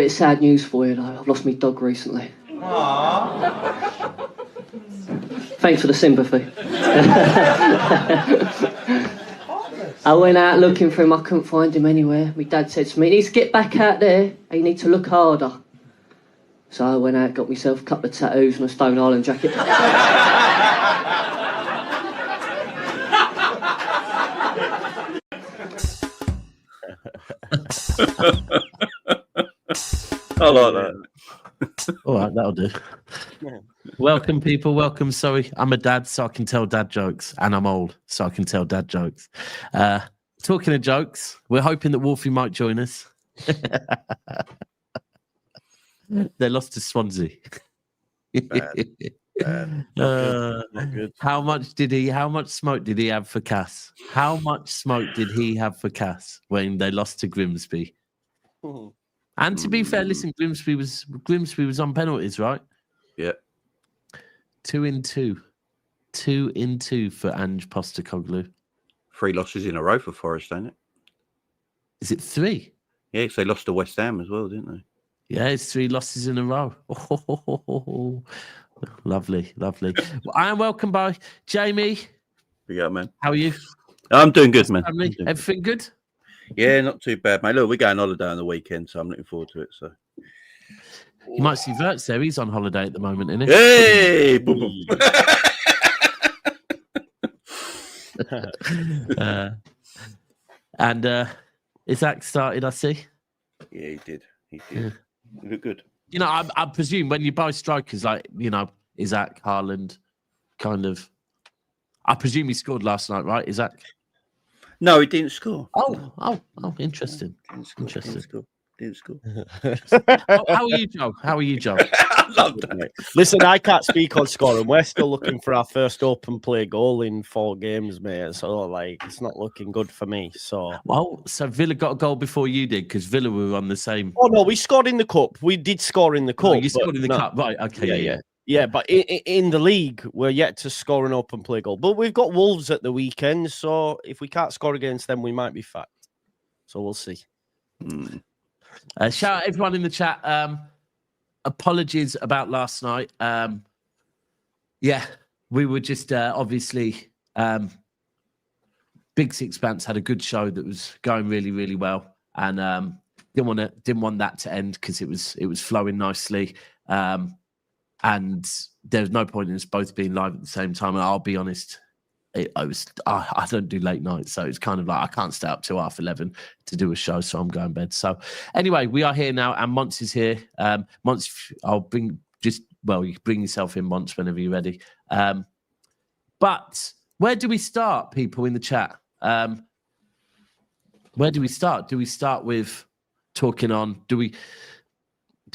of sad news for you, though. I've lost my dog recently. Aww. Thanks for the sympathy. I went out looking for him. I couldn't find him anywhere. My dad said to me, "You need to get back out there and you need to look harder." So I went out, got myself a couple of tattoos and a Stone Island jacket. I like that. All right, that'll do. Welcome, people. Welcome. Sorry, I'm a dad, so I can tell dad jokes, and I'm old, so I can tell dad jokes. Talking of jokes, we're hoping that Wolfie might join us. They lost to Swansea. Not good. How much smoke did he have for Cass? How much smoke did he have for Cass when they lost to Grimsby? And to be fair, listen, Grimsby was on penalties, right? Yeah. 2-2. 2-2 for Ange Postecoglou. 3 losses in a row for Forest, ain't it? Is it 3? Yeah, because they lost to West Ham as well, didn't they? Yeah, it's 3 losses in a row. Oh, lovely, lovely. Well, I am welcomed by Jamie. Yeah, man. How are you? I'm doing good, man. Everything good? Yeah, not too bad, mate. Look, we're going on holiday on the weekend, so I'm looking forward to it. So you might see Verts there. He's on holiday at the moment, isn't he? Hey! Boom, boom. And Isaac started, I see. Yeah, he did. He did. He looked good. You know, I presume when you buy strikers like, you know, Isaac, Haaland, kind of. I presume he scored last night, right, Isaac? No, he didn't score. Oh, interesting. Didn't score. How are you, Joe? I love that, mate. Listen, I can't speak on scoring. We're still looking for our first open play goal in 4 games, mate. So, like, it's not looking good for me. So Villa got a goal before you did because Villa were on the same. Oh no, we scored in the cup. We did score in the cup. Oh, you scored in the cup, right? Okay, yeah. But in the league, we're yet to score an open play goal. But we've got Wolves at the weekend, so if we can't score against them, we might be fucked. So we'll see. Shout out everyone in the chat. Apologies about last night. Yeah, we were just obviously Big Sixpence had a good show that was going really, really well, and didn't want that to end because it was flowing nicely. And there's no point in us both being live at the same time. And I'll be honest, I don't do late nights, so it's kind of like I can't stay up till 11:30 to do a show, so I'm going to bed. So anyway, we are here now, and Monts is here. Monts, you can bring yourself in, Monts, whenever you're ready. But where do we start, people in the chat? Where do we start? Do we start with talking on? Do we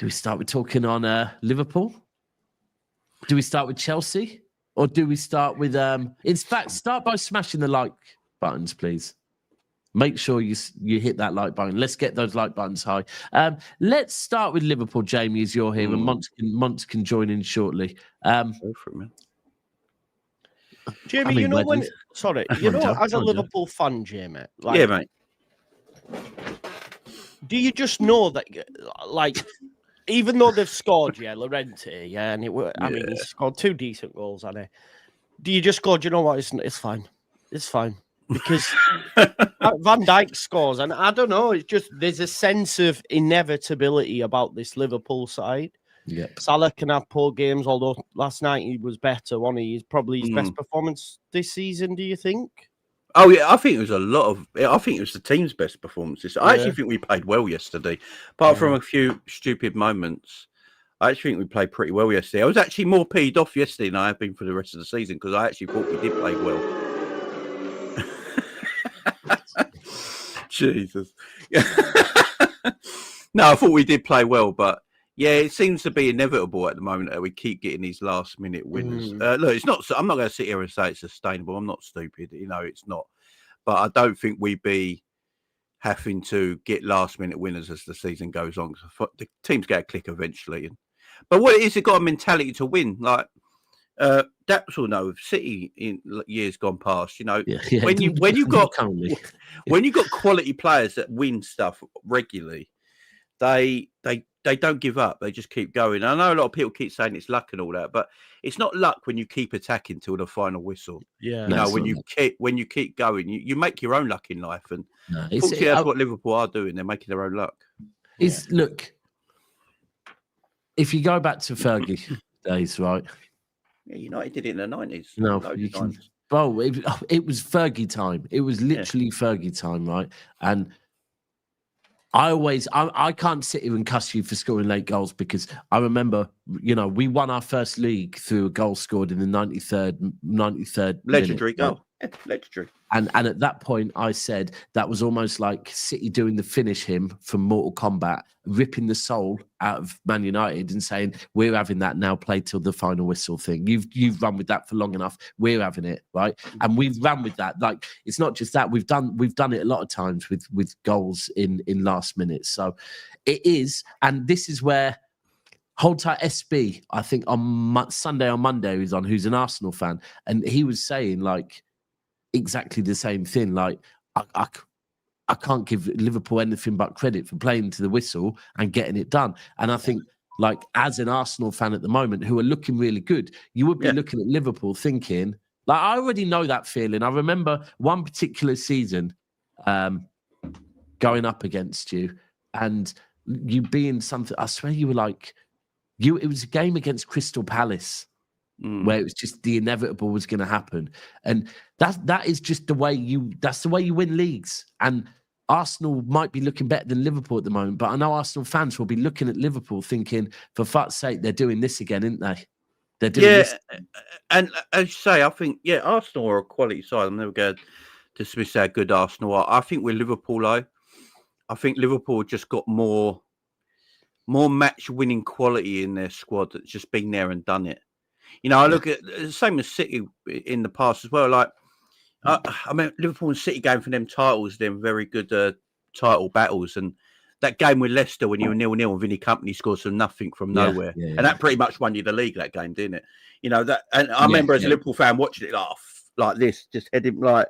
start with talking on Liverpool? Do we start with Chelsea? Or do we start with... in fact, start by smashing the like buttons, please. Make sure you hit that like button. Let's get those like buttons high. Let's start with Liverpool, Jamie, as you're here, and Monts can join in shortly. Go for it, man. Jamie, as a Liverpool fan, Jamie... yeah, mate. Do you just know that, like... Even though they've scored, Llorente, and he scored 2 decent goals, hasn't he? Do you just go, do you know what? It's fine. It's fine. Because Van Dijk scores, and I don't know, it's just there's a sense of inevitability about this Liverpool side. Yep. Salah can have poor games, although last night he was better, wasn't he? He's probably his best performance this season, do you think? Oh, yeah, I think it was I think it was the team's best performances. I actually think we played well yesterday. Apart from a few stupid moments, I actually think we played pretty well yesterday. I was actually more peed off yesterday than I have been for the rest of the season because I actually thought we did play well. Jesus. No, I thought we did play well, but yeah, it seems to be inevitable at the moment that we keep getting these last-minute winners. Look, it's not. I'm not going to sit here and say it's sustainable. I'm not stupid, it's not. But I don't think we be having to get last-minute winners as the season goes on. The teams get a click eventually. But what it is, they've got a mentality to win. Like that's all know. City in years gone past, when you got quality players that win stuff regularly, they they don't give up. They just keep going. I know a lot of people keep saying it's luck and all that, but it's not luck when you keep attacking till the final whistle. Yeah, you know, when you keep going, you make your own luck in life, and fortunately, that's what Liverpool are doing. They're making their own luck. Look, if you go back to Fergie days, right? Yeah, United did it in the 90s. No, you can. Bro, it was Fergie time. It was literally Fergie time, right? And I can't sit here and cuss you for scoring late goals, because I remember, we won our first league through a goal scored in the 93rd legendary minute, goal. Right? Legendary. And at that point, I said that was almost like City doing the finish him from Mortal Kombat, ripping the soul out of Man United and saying, we're having that now, play till the final whistle thing. You've run with that for long enough. We're having it, right? And we've run with that. Like, it's not just that. We've done it a lot of times with goals in last minutes. So it is, and this is where Hold Tight SB, I think on Monday, who's an Arsenal fan, and he was saying, like, exactly the same thing. Like, I can't give Liverpool anything but credit for playing to the whistle and getting it done. And I think, like, as an Arsenal fan at the moment, who are looking really good, you would be looking at Liverpool thinking, like, I already know that feeling. I remember one particular season going up against you, and you being something, I swear you were like, it was a game against Crystal Palace, where it was just the inevitable was going to happen. And that is just that's the way you win leagues. And Arsenal might be looking better than Liverpool at the moment, but I know Arsenal fans will be looking at Liverpool thinking, for fuck's sake, they're doing this again, aren't they? They're doing this. And as you say, I think, Arsenal are a quality side. I'm never going to dismiss how good Arsenal are. I think with Liverpool, though, I think Liverpool just got more match-winning quality in their squad that's just been there and done it. I look at the same as City in the past as well. Like, I mean, Liverpool and City game for them titles, them very good title battles. And that game with Leicester when you were 0-0 and Vinny Company scored some nothing from nowhere. Yeah. And that pretty much won you the league, that game, didn't it? That. And I remember as a Liverpool fan watching it like this, just heading, like,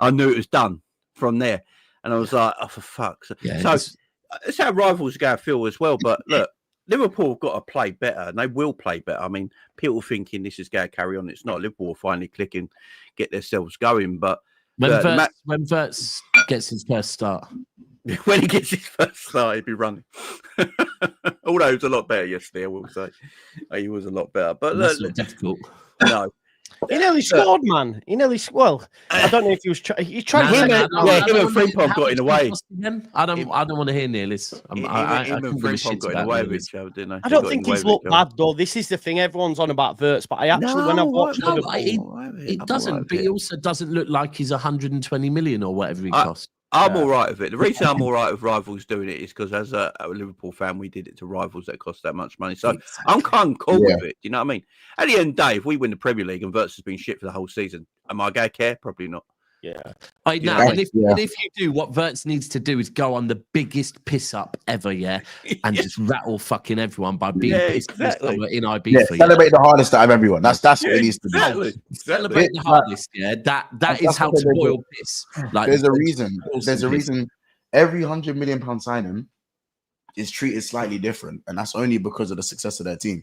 I knew it was done from there. And I was like, oh, for fuck's sake. Yeah, so it's how rivals are going to feel as well. But look, Liverpool have got to play better, and they will play better. I mean, people thinking this is going to carry on. It's not. Liverpool will finally click and get themselves going. But when Wirtz gets his first start, when he gets his first start, he'll be running. Although he was a lot better yesterday, I will say. He was a lot better. But that's not difficult. No. He nearly scored, man. He nearly well. I don't know if he was trying. He tried. Him and Frimpong got in the way. I don't want to hear Nearlis. Him and Frimpong got in the way of each other, didn't they? I don't think he's looked bad though. This is the thing. Everyone's on about Wirtz, but I actually, when I've watched it doesn't. But he also doesn't look like he's 120 million or whatever he costs. I'm all right with it. The reason I'm all right with rivals doing it is because as a Liverpool fan, we did it to rivals that cost that much money. So I'm kind of cool with it. Do you know what I mean? At the end of the day, if we win the Premier League and Wirtz has been shit for the whole season, am I going to care? Probably not. Yeah. And if you do, what Wirtz needs to do is go on the biggest piss up ever, and just rattle fucking everyone by being pissed in Ibiza. Celebrate the hardest out of everyone. That's what he needs to do. Exactly. Celebrate the hardest. That is how to boil piss. Like, there's a reason. There's a reason. Every £100 million signing is treated slightly different, and that's only because of the success of their team.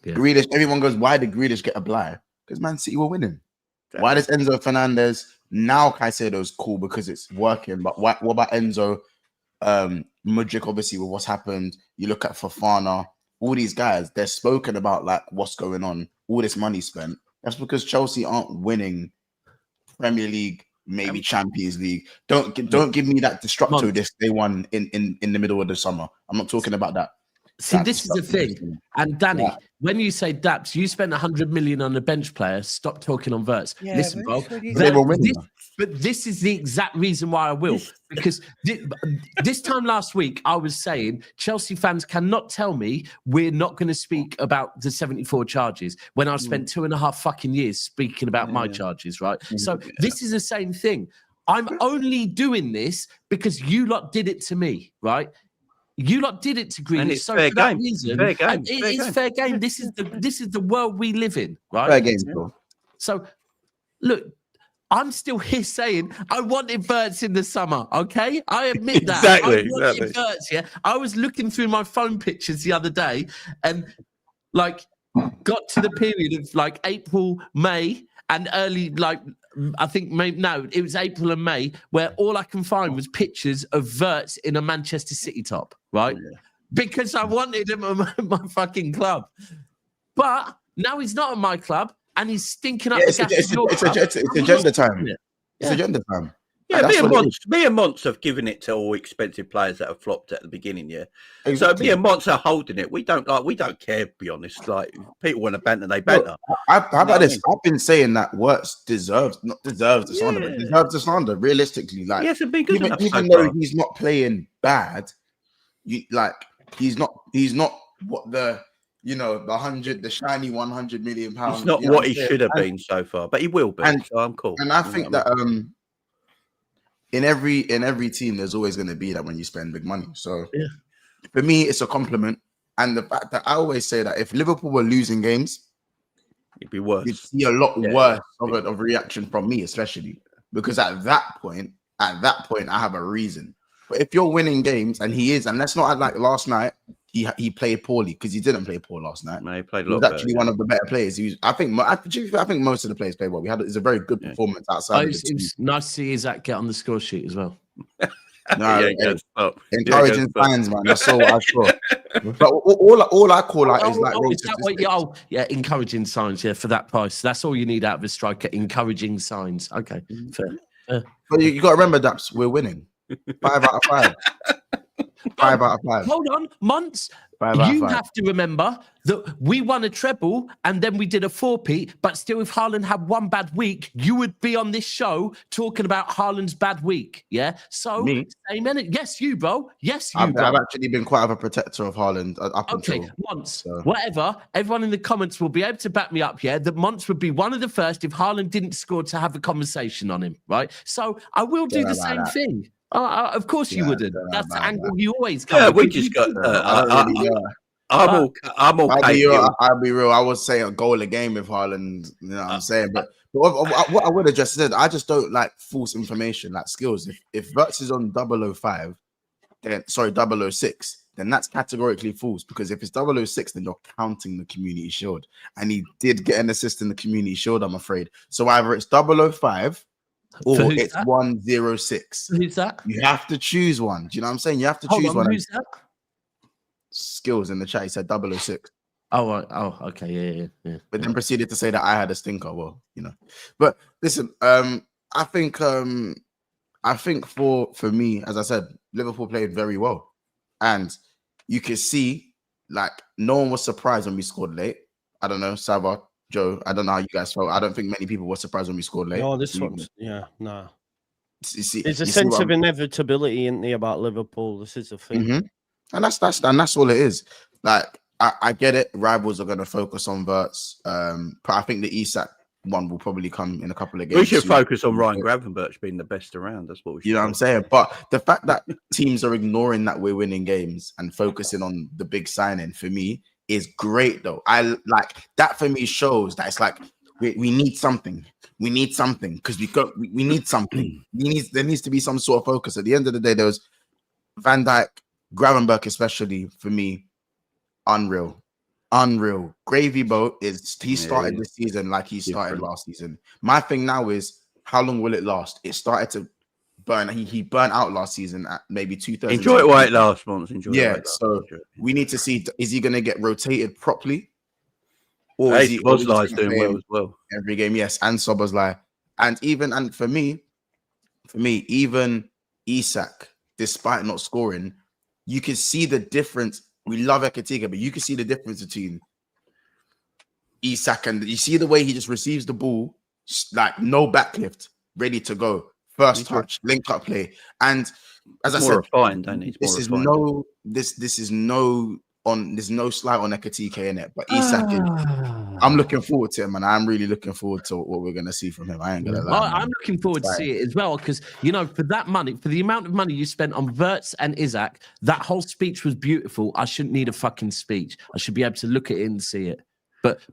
Yeah. Grealish. Everyone goes, why did Grealish get a blight? Because Man City were winning. Exactly. Why does Enzo Fernandez? Now Caicedo's cool because it's working, but what about Enzo? Mudryk, obviously, with what's happened. You look at Fofana, all these guys, they're spoken about like what's going on, all this money spent. That's because Chelsea aren't winning Premier League, maybe Champions League. Don't give me that Destructo disc they won in the middle of the summer. I'm not talking about that. See, this is the thing. And Danny, when you say Daps, you spent 100 million on a bench player. Stop talking on Wirtz. Listen, bro. But this is the exact reason why I will. Because this time last week, I was saying Chelsea fans cannot tell me we're not going to speak about the 74 charges when I spent 2.5 fucking years speaking about my charges, right? So this is the same thing. I'm only doing this because you lot did it to me, right? You lot did it to Grealish. And it's fair game. It is fair game. This is the world we live in, right? Fair game, bro. So, look, I'm still here saying I wanted Wirtz in the summer, okay? I admit that. Exactly, I wanted Wirtz, yeah? I was looking through my phone pictures the other day and, like, got to the period of, like, April, May, and early, like, I think, it was April and May, where all I can find was pictures of Wirtz in a Manchester City top, right? Yeah. Because I wanted him at my fucking club. But now he's not at my club. And he's stinking up the gas. It's agenda time. It's agenda time. Yeah, me and Monts have given it to all expensive players that have flopped at the beginning. Yeah, exactly. So me and Monts are holding it. We don't care. To be honest, like people want to banter, they banter. How about this? I've been saying that Wirtz deserves the slander, but deserves the slander. Realistically, like yes, been good even though he's not playing bad, he's not what the. The shiny 100 million pounds. It's not what he should have been so far, but he will be. So I'm cool. And I think that in every team, there's always going to be that when you spend big money. So for me, it's a compliment. And the fact that I always say that if Liverpool were losing games, it'd be worse. You'd see a lot worse of reaction from me, especially because at that point, I have a reason. But if you're winning games, and he is, and let's not act like last night. He played poorly because he didn't play poor last night. No, he played a lot. He was actually one of the better players. I think most of the players played well. It's a very good performance outside. It was nice to see Isaac get on the score sheet as well. Encouraging signs, man. That's all I saw. But all I call out is like encouraging signs. Yeah, for that price, that's all you need out of a striker. Encouraging signs. Okay, fair. But you got to remember, Daps, we're winning 5 out of 5. 5 out of 5. Hold on, Months. You have to remember that we won a treble and then we did a 4-peat, but still, if Haaland had one bad week, you would be on this show talking about Haaland's bad week. Yeah. So, yes, you, bro. Yes, you, bro. I've actually been quite of a protector of Haaland until once. So. Whatever. Everyone in the comments will be able to back me up. Yeah, that Months would be one of the first if Haaland didn't score to have a conversation on him. Right. So I will do the same thing. Of course you wouldn't. That's the angle you always come. Yeah, we just got. I'm okay. I'll be real. I would say a goal a game with Haaland. You know what I'm saying? But what I would have just said, I just don't like false information, like skills. If Wirtz is on 005, 006, then that's categorically false. Because if it's 006, then you're counting the Community Shield, and he did get an assist in the Community Shield. I'm afraid. So either it's 005. Or it's 106. Who's that? You have to choose one. Do you know what I'm saying? You have to choose one. Who's that? Skills in the chat. He said 006. Oh, okay, yeah. But then proceeded to say that I had a stinker. Well, But listen, I think for me, as I said, Liverpool played very well, and you can see like no one was surprised when we scored late. I don't know, Sava. Joe, I don't know how you guys felt. I don't think many people were surprised when we scored late. No, this one's no. There's a sense of inevitability in there about Liverpool. This is a thing, and that's all it is. Like I get it. Rivals are going to focus on Wirtz, but I think the Isak one will probably come in a couple of games. We should focus on Ryan Gravenberch being the best around. That's what we should. You know what I'm saying? But the fact that teams are ignoring that we're winning games and focusing on the big signing for me is great though. I like that. For me shows that it's like we need something. We need something because we need something. There needs to be some sort of focus. At the end of the day, there was Van Dijk, Gravenberch, especially for me, unreal. Gravy boat is he started this season like he started last season. My thing now is how long will it last? It started to burn. He burnt out last season at maybe 2/3. Enjoy it while it lasts, Months. So we need to see, is he going to get rotated properly? Or is he doing well as well every game? Yes, and Szoboszlai. And for me, even Isak, despite not scoring, you can see the difference. We love Atletico, but you can see the difference between Isak and you see the way he just receives the ball, like no backlift, ready to go. First touch, link up play, and as I said, refined, don't he? There's no slight on Atletico in it, but Isak, I'm looking forward to him, and I'm really looking forward to what we're gonna see from him. I ain't gonna lie. I'm looking forward to see it as well because for that money, for the amount of money you spent on Wirtz and Isak, that whole speech was beautiful. I shouldn't need a fucking speech. I should be able to look at it and see it.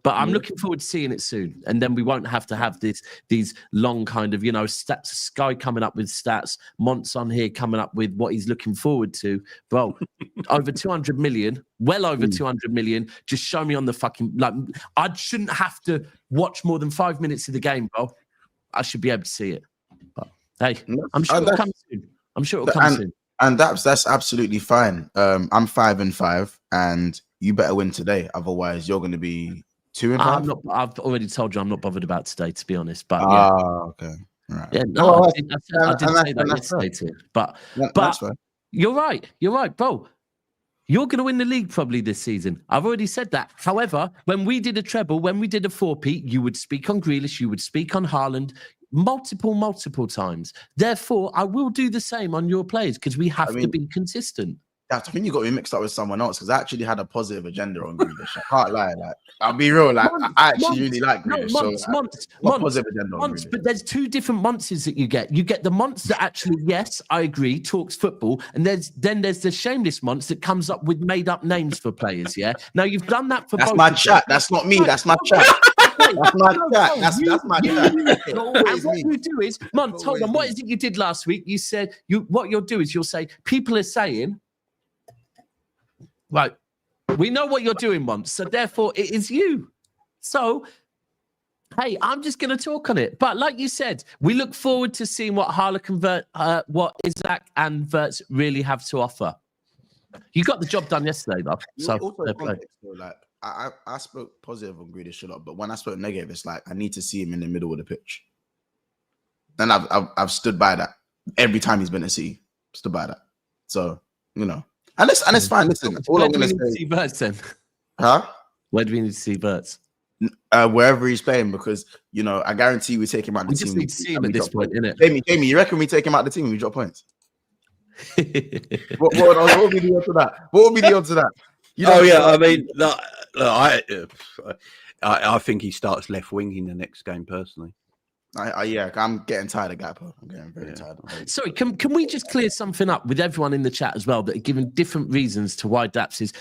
But I'm looking forward to seeing it soon, and then we won't have to have these long kind of stats. Sky coming up with stats, Mont's on here coming up with what he's looking forward to. Bro, over 200 million, well over 200 million. Just show me on the fucking I shouldn't have to watch more than 5 minutes of the game, bro. I should be able to see it. But hey, I'm sure it'll come soon. I'm sure it'll come soon. And that's absolutely fine. I'm 5-5, and you better win today. Otherwise, you're going to be 2-5. I've already told you I'm not bothered about today, to be honest. But okay. Right. Yeah, no, I did say that yesterday too. But you're right. You're right, bro. You're going to win the league probably this season. I've already said that. However, when we did a treble, when we did a 4-peat, you would speak on Grealish, you would speak on Haaland multiple times. Therefore, I will do the same on your players because we have to be consistent. I think you got me mixed up with someone else because I actually had a positive agenda on Grealish. I can't lie. I'll be real. I actually really like Grealish. Months, but there's two different months that you get. You get the months that actually, yes, I agree, talks football, and there's the shameless months that comes up with made up names for players. Yeah. Now you've done that for. That's my chat. That's not me. That's my chat. That's my chat. That's my chat. And what you do is, Mont, hold on. What is it you did last week? You said what you'll do is you'll say people are saying. Right, we know what you're doing, once, so therefore it is you. So, hey, I'm just going to talk on it. But like you said, we look forward to seeing what what Isaac and Verts really have to offer. You got the job done yesterday, though. So, I spoke positive on Grealish a lot, but when I spoke negative, it's like I need to see him in the middle of the pitch. And I've stood by that every time he's been at City. Stood by that. So, And it's fine. Listen, all I'm going to say. See Verts then? Huh? Where do we need to see Verts? Wherever he's playing, because I guarantee we take him out the team. We just need to see him at this point, innit? Jamie, you reckon we take him out the team and we drop points? what would be the odds of that? What would be the odds of that? I mean, I think he starts left wing in the next game personally. I'm getting tired of Gakpo. I'm getting very tired. Sorry, can we just clear something up with everyone in the chat as well that are giving different reasons to why Daps is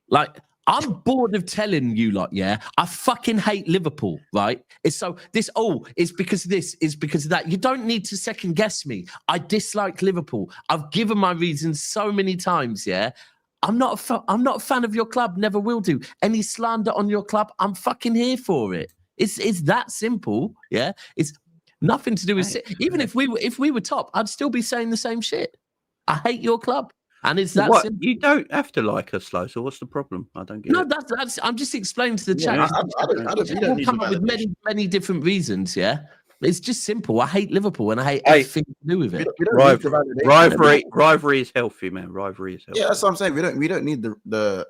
like, I'm bored of telling you lot, I fucking hate Liverpool, right? It's because of this, it's because of that. You don't need to second guess me. I dislike Liverpool. I've given my reasons so many times, I'm not a fan of your club, never will do. Any slander on your club, I'm fucking here for it. It's that simple, It's nothing to do with even if we were top, I'd still be saying the same shit. I hate your club, and it's that simple. You don't have to like us, Slow. So what's the problem? I don't get it. No, that's. I'm just explaining to the chat. You don't come up with many different reasons. It's just simple. I hate Liverpool, and I hate everything to do with it. Rivalry is healthy, man. Rivalry is healthy. Yeah, that's what I'm saying. We don't need the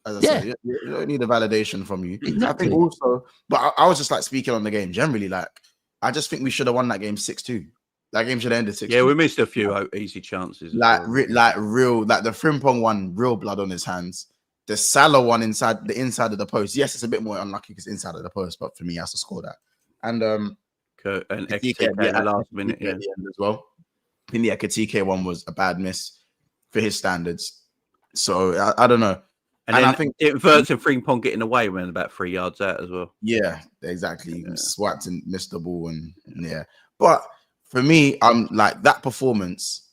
As I said, you don't need a validation from you. Exactly. I think also, but I was just speaking on the game generally. I just think we should have won that game 6-2. That game should have ended 6-2. Yeah, we missed a few easy chances. The Frimpong one, real blood on his hands. The Salah one the inside of the post. Yes, it's a bit more unlucky because inside of the post, but for me, he has to score that. And Ekitike at the last minute at the end as well. I think the Ekitike one was a bad miss for his standards. So I don't know. And I think it Verts and Frimpong getting away when about 3 yards out as well. Yeah, exactly. Swiped and missed the ball, But for me, I'm that performance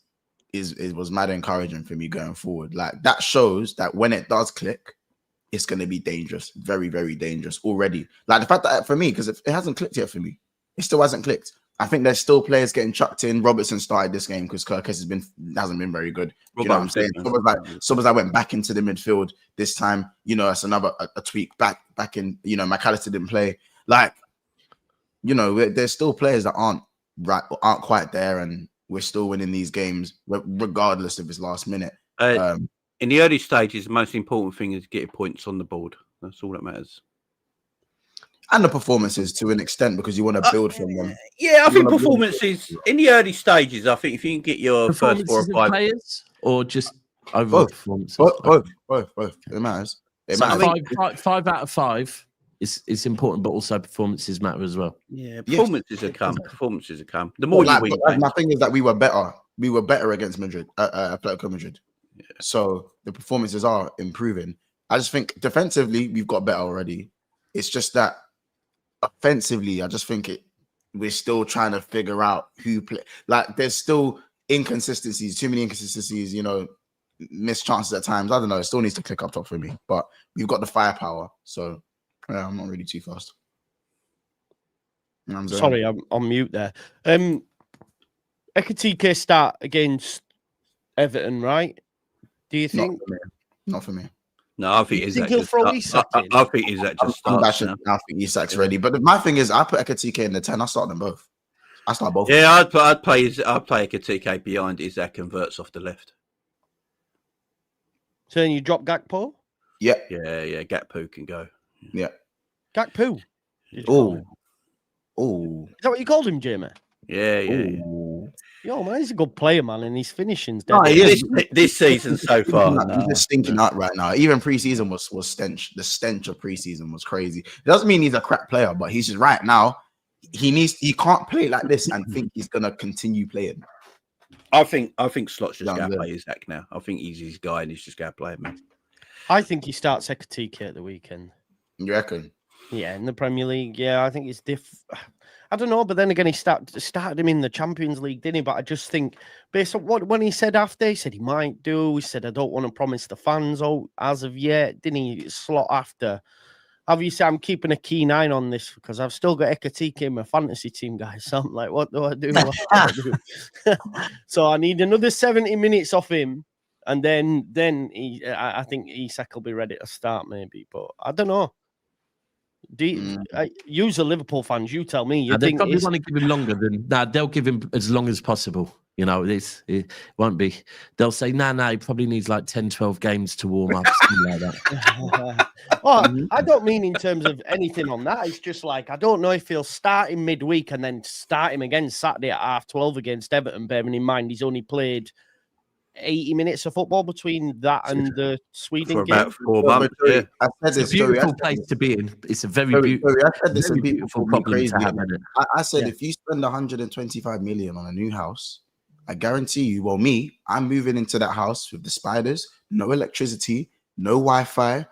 was mad encouraging for me going forward. That shows that when it does click, it's going to be dangerous, very, very dangerous already. The fact that for me, because it hasn't clicked yet for me, it still hasn't clicked. I think there's still players getting chucked in. Robertson started this game because Kirk hasn't been very good. You know what I'm saying? Someone went back into the midfield this time. That's another a tweak back in. McAllister didn't play. There's still players that aren't quite there, and we're still winning these games regardless of his last minute. In the early stages, the most important thing is getting points on the board. That's all that matters. And the performances to an extent, because you want to build from them. Yeah, I think performances in the early stages. I think if you can get your first 4 or 5 players, or just overall performances, both. It matters. Five out of 5 is important, but also performances matter as well. Yeah, performances have come. Performances have come. The more you win, my thing is that we were better. We were better against Madrid, Atletico Madrid. Yeah. So the performances are improving. I just think defensively we've got better already. It's just that offensively, I just think we're still trying to figure out who play. Like there's still inconsistencies, too many inconsistencies. You know, missed chances at times. I don't know. It still needs to click up top for me, but we've got the firepower, so I'm not really too fast. You know what I'm saying? Sorry, I'm on mute there. Ekitike start against Everton, right? Do you think? Not for me. No, I think he'll throw Isak in? I think Isak just starts now. I think Isak's ready. But my thing is, I put Ekitike in the 10. I start them both. I start both. Yeah, I'd play Ekitike behind Isak and Verts off the left. So then you drop Gakpo? Yeah. Yeah. Gakpo can go. Yeah. Gakpo? Oh. Is that what you called him, Jamie? Yeah. Yo, man, he's a good player, man, and his finishing's dead. No, he is. This season so far. He's just stinking out right now. Even preseason was stench. The stench of preseason was crazy. It doesn't mean he's a crap player, but he's just right now. He can't play like this and think he's gonna continue playing. I think Slot's just going to play Isak now. I think he's his guy and he's just going to play him. Man. I think he starts Ekitike at the weekend. You reckon? Yeah, in the Premier League. Yeah, I think it's I don't know, but then again, he started him in the Champions League, didn't he? But I just think, based on when he said after, he said he might do. He said, I don't want to promise the fans as of yet. Didn't he? Slot after. Obviously, I'm keeping a keen eye on this because I've still got Ekitike in my fantasy team, guys. So I'm like, what do I do? What do I do? So I need another 70 minutes off him. And then I think Isak will be ready to start, maybe. But I don't know. Use the Liverpool fans. You tell me. They probably want to give him longer than they'll give him as long as possible. You know, it won't be. They'll say, he probably needs like 10, 12 games to warm up, something like that. I don't mean in terms of anything on that. It's just like, I don't know if he'll start him midweek and then start him again Saturday at 12:30 against Everton, bearing in mind he's only played 80 minutes of football between that and the Sweden for game. about 4 months. Yeah. It's a beautiful place to be in. It's a very beautiful problem to have. I said, if you spend 125 million on a new house, I guarantee you, I'm moving into that house with the spiders, no electricity, no Wi-Fi,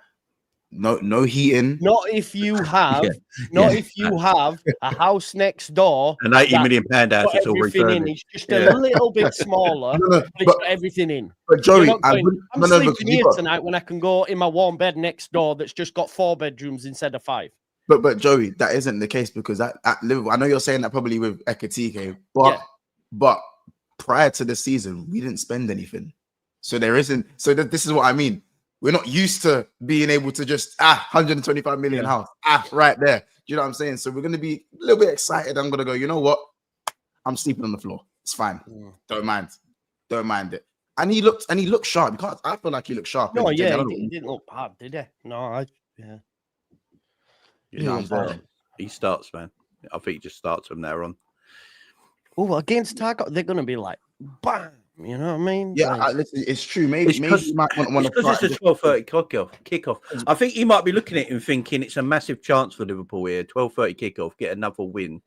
no heating. Not if you have, if you have a house next door, an £80 million house. It's all everything in. It's just a little bit smaller, but it's got everything in. But Joey, I'm sleeping here tonight when I can go in my warm bed next door that's just got 4 bedrooms instead of 5. But Joey, that isn't the case because at Liverpool, I know you're saying that probably with Ekitike, but prior to the season, we didn't spend anything, so there isn't. So this is what I mean. We're not used to being able to just 125 million house right there. Do you know what I'm saying? So we're going to be a little bit excited. I'm going to go, you know what? I'm sleeping on the floor. It's fine. Don't mind it. And he looked sharp. I feel like he looked sharp. No, he didn't look bad, did he? No, he starts, man. I think he just starts from there on. Oh, against Target, they're going to be like, bam. You know what I mean? Yeah, listen, it's true. Maybe you might want to. Because it's a 12:30 kickoff. I think he might be looking at it and thinking it's a massive chance for Liverpool here. 12:30 kickoff, get another win,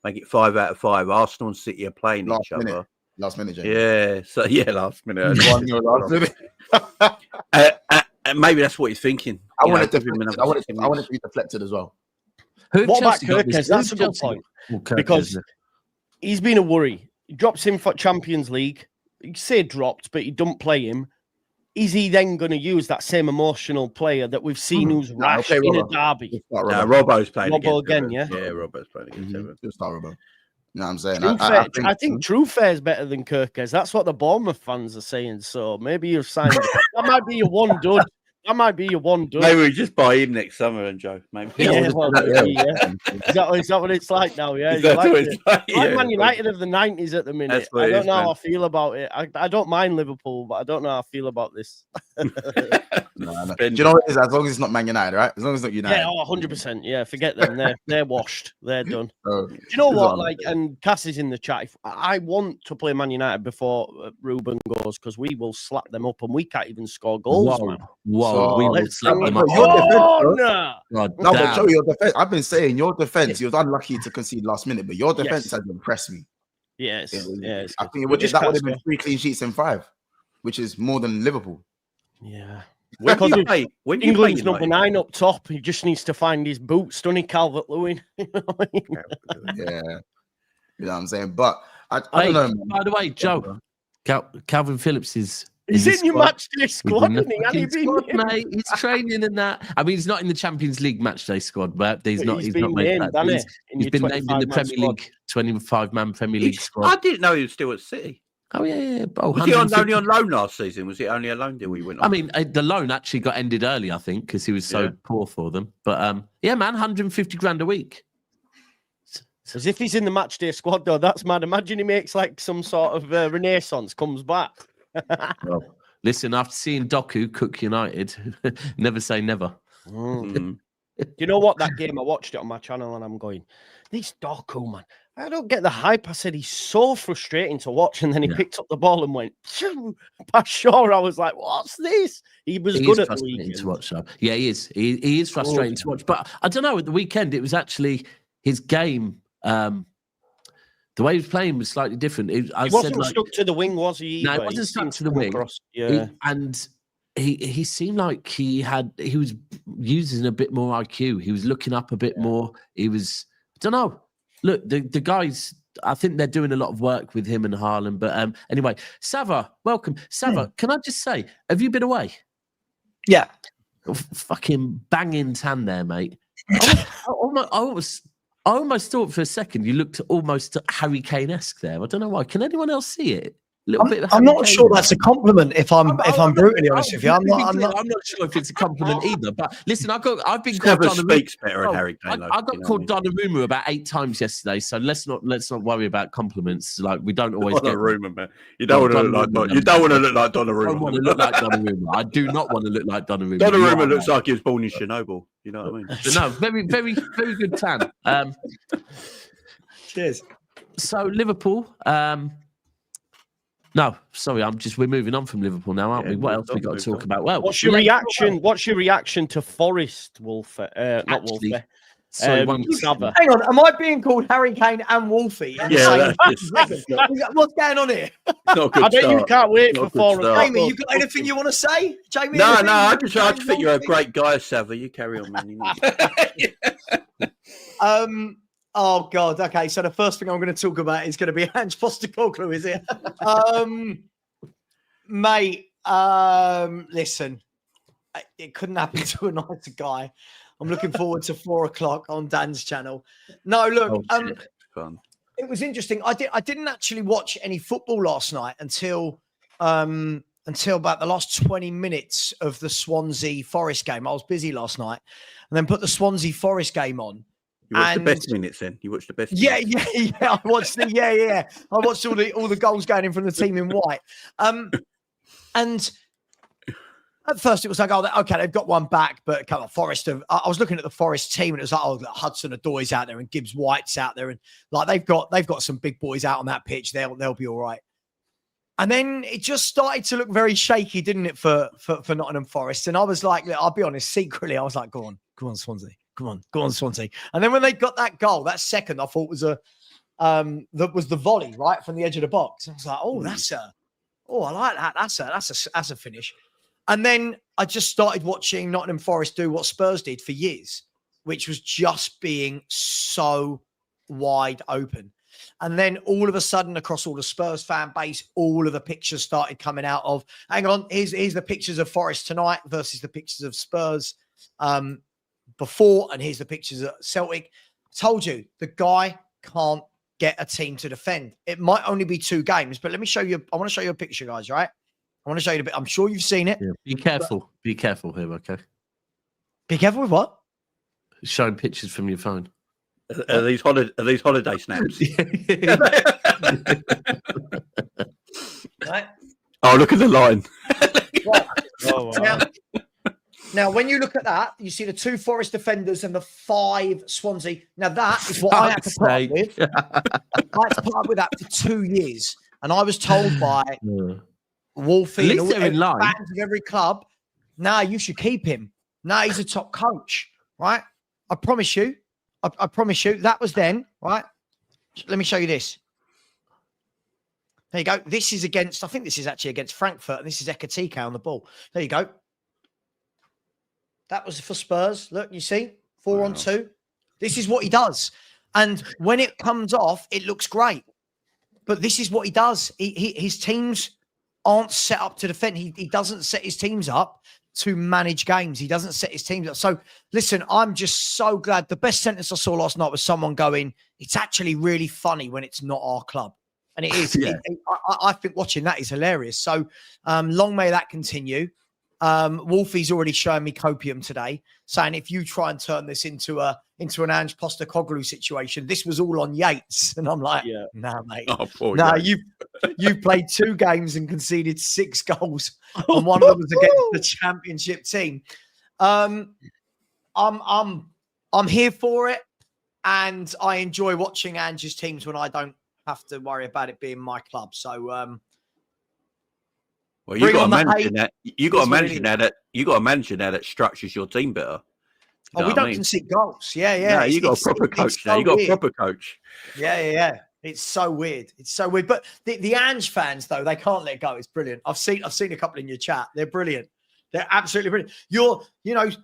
make it 5 out of 5. Arsenal and City are playing each other. Last minute, James. Yeah. So last minute. Last minute. And maybe that's what he's thinking. I want it to be deflected as well. What about Kirkes? That's a good point. Because he's been a worry. He drops him for Champions League. You say dropped, but you don't play him. Is he then going to use that same emotional player that we've seen who's rash in a derby? Robbo's playing again, yeah? Yeah, Robbo's playing against Everton. Just start Robbo. You know what I'm saying? I think True Fair is better than Kirkes. That's what the Bournemouth fans are saying. So maybe you've signed that might be your one dud. That might be your one dud. Maybe we just buy him next summer, and Joe. Maybe. Is that what it's like now? Yeah, like Man United of the 90s at the minute. I don't know how I feel about it. I don't mind Liverpool, but I don't know how I feel about this. No. Do you know what it is? As long as it's not Man United, right? As long as it's not United. Yeah, 100%. Yeah, forget them. They're washed. They're done. Do you know what? Like, and Cass is in the chat. If I want to play Man United before Ruben goes because we will slap them up and we can't even score goals, man. Whoa, we will slap them up. But Joey, your defense. I've been saying your defense. You was unlucky to concede last minute, but your defense has impressed me. Yes. I think that would have been 3 clean sheets in 5, which is more than Liverpool. Yeah. When do Because you play? When do you England's play number United? 9 up top. He just needs to find his boots, doesn't he, Calvert-Lewin? Yeah. You know what I'm saying? But I Hey, don't know, man. by the way, Joe, Calvin Phillips is He's in your match day squad, in the isn't he? fucking Has he been squad, named? mate. He's training and that. I mean, he's not in the Champions League matchday squad, but he's But not. he's He's been not made named, that. hasn't he? He's, In he's your been named in the 25-man Premier squad. League 25-man Premier League I squad. didn't know he was still at City. Oh yeah. Oh, Was he only 150 on loan last season? Was it only a loan deal he went on? I mean, the loan actually got ended early, I think, because he was so Yeah. poor for them. But yeah, man, 150 grand a week. As if he's in the match day squad, though. That's mad. Imagine he makes like some sort of renaissance, comes back. Well, listen, after seeing Doku cook United, never say never. Mm. Do you know what? That game, I watched it on my channel and I'm going, this Doku, man, I don't get the hype. I said, he's so frustrating to watch. And then he picked up the ball and went, past Shaw. I was like, what's this? He was good at the frustrating weekend. to watch, though. Yeah, he is. He is frustrating to watch. But I don't know, at the weekend, it was actually his game. The way he was playing was slightly different. He wasn't stuck to the wing, was he? No, he either? wasn't stuck seemed to the come wing. across- Yeah. He seemed like he was using a bit more IQ. He was looking up a bit more. He was, I don't know. Look, the guys, I think they're doing a lot of work with him and Haaland. But anyway, Sava, welcome. Sava, can I just say, have you been away? Yeah. Fucking banging tan there, mate. I almost thought for a second you looked almost Harry Kane-esque there. I don't know why. Can anyone else see it? I'm not sure that's a compliment. If I'm brutally honest with you, I'm not sure if it's a compliment either. But listen, I've been Never called speaks better than Harry Kane. I got called Donnarumma about 8 times yesterday, so let's not worry about compliments. Like we don't always get Donnarumma, man. You don't want to look like you don't want to look like Donnarumma. I don't want to look like Donnarumma. I do not want to look like Donnarumma. Donnarumma looks like he was born in Chernobyl. You know what I mean? But no, very, very, very good tan. Cheers. So Liverpool. No, sorry, we're moving on from Liverpool now, aren't we? What else we got to talk about? Well, What's your reaction? What's your reaction to Forest, Wolfie? Not Wolfie. Sorry, Sava. Hang on, am I being called Harry Kane and Wolfie? Yeah, that's What's going on here? not a good I bet you start. can't wait Not for a good 4 start. o'clock. Jamie, you got anything you want to say? Jamie? No, anything? I just think you're a great guy, Sava. You carry on, man. You know. Oh God. Okay. So the first thing I'm going to talk about is going to be Ange Postecoglou, is it? Mate. Listen, it couldn't happen to a nicer guy. I'm looking forward to 4 o'clock on Dan's channel. No, look. Fun. It was interesting. I didn't actually watch any football last night until about the last 20 minutes of the Swansea Forest game. I was busy last night, and then put the Swansea Forest game on. You watched the best minutes then. You watched the best. Yeah. minutes. I watched I watched all the goals going in from the team in white. And at first it was like, oh, okay, they've got one back, but come on, Forest have. I was looking at the Forest team, and it was like, oh, Hudson-Odoi's out there and Gibbs White's out there, and like they've got some big boys out on that pitch. They'll be all right. And then it just started to look very shaky, didn't it, for Nottingham Forest? And I was like, I'll be honest, secretly, I was like, go on, Swansea. Go on, Swansea. And then when they got that goal, that second, I thought was that was the volley right from the edge of the box. I was like, I like that. That's a finish. And then I just started watching Nottingham Forest do what Spurs did for years, which was just being so wide open. And then all of a sudden, across all the Spurs fan base, all of the pictures started coming out of, hang on, here's the pictures of Forest tonight versus the pictures of Spurs before, and here's the pictures of Celtic. Told you, the guy can't get a team to defend. It might only be 2 games, but let me show you. I want to show you a picture, guys, right? I want to show you a bit. I'm sure you've seen it. Yeah. Be careful. Be careful here, okay? Be careful with what? Showing pictures from your phone. Are these holiday snaps? Right. Oh, look at the line. Right. Oh, wow. Now, when you look at that, you see the 2 Forest defenders and the 5 Swansea. Now, that is what I had to put up with. I had to put up with that for 2 years. And I was told by Wolfie and all fans of every club, you should keep him. He's a top coach, right? I promise you. I promise you. That was then, right? Let me show you this. There you go. This is I think this is actually against Frankfurt, and this is Ekatike on the ball. There you go. That was for Spurs. Look, you see, 4-on-2. This is what he does. And when it comes off, it looks great. But this is what he does. His teams aren't set up to defend. He doesn't set his teams up to manage games. He doesn't set his teams up. So, listen, I'm just so glad. The best sentence I saw last night was someone going, it's actually really funny when it's not our club. And it is. Yeah. I think watching that is hilarious. So, long may that continue. Wolfie's already showing me copium today, saying if you try and turn this into an Ange Postecoglou situation, this was all on Yates. And I'm like, nah, mate. No, you've played 2 games and conceded 6 goals, and one of them was against the championship team. I'm here for it, and I enjoy watching Ange's teams when I don't have to worry about it being my club. So well, you got a manager now. You got a manager now that structures your team better. We don't concede goals. Yeah. No, you got a proper coach now. You got a proper coach. Yeah. It's so weird. But the Ange fans, though, they can't let go. It's brilliant. I've seen a couple in your chat. They're brilliant. They're absolutely brilliant.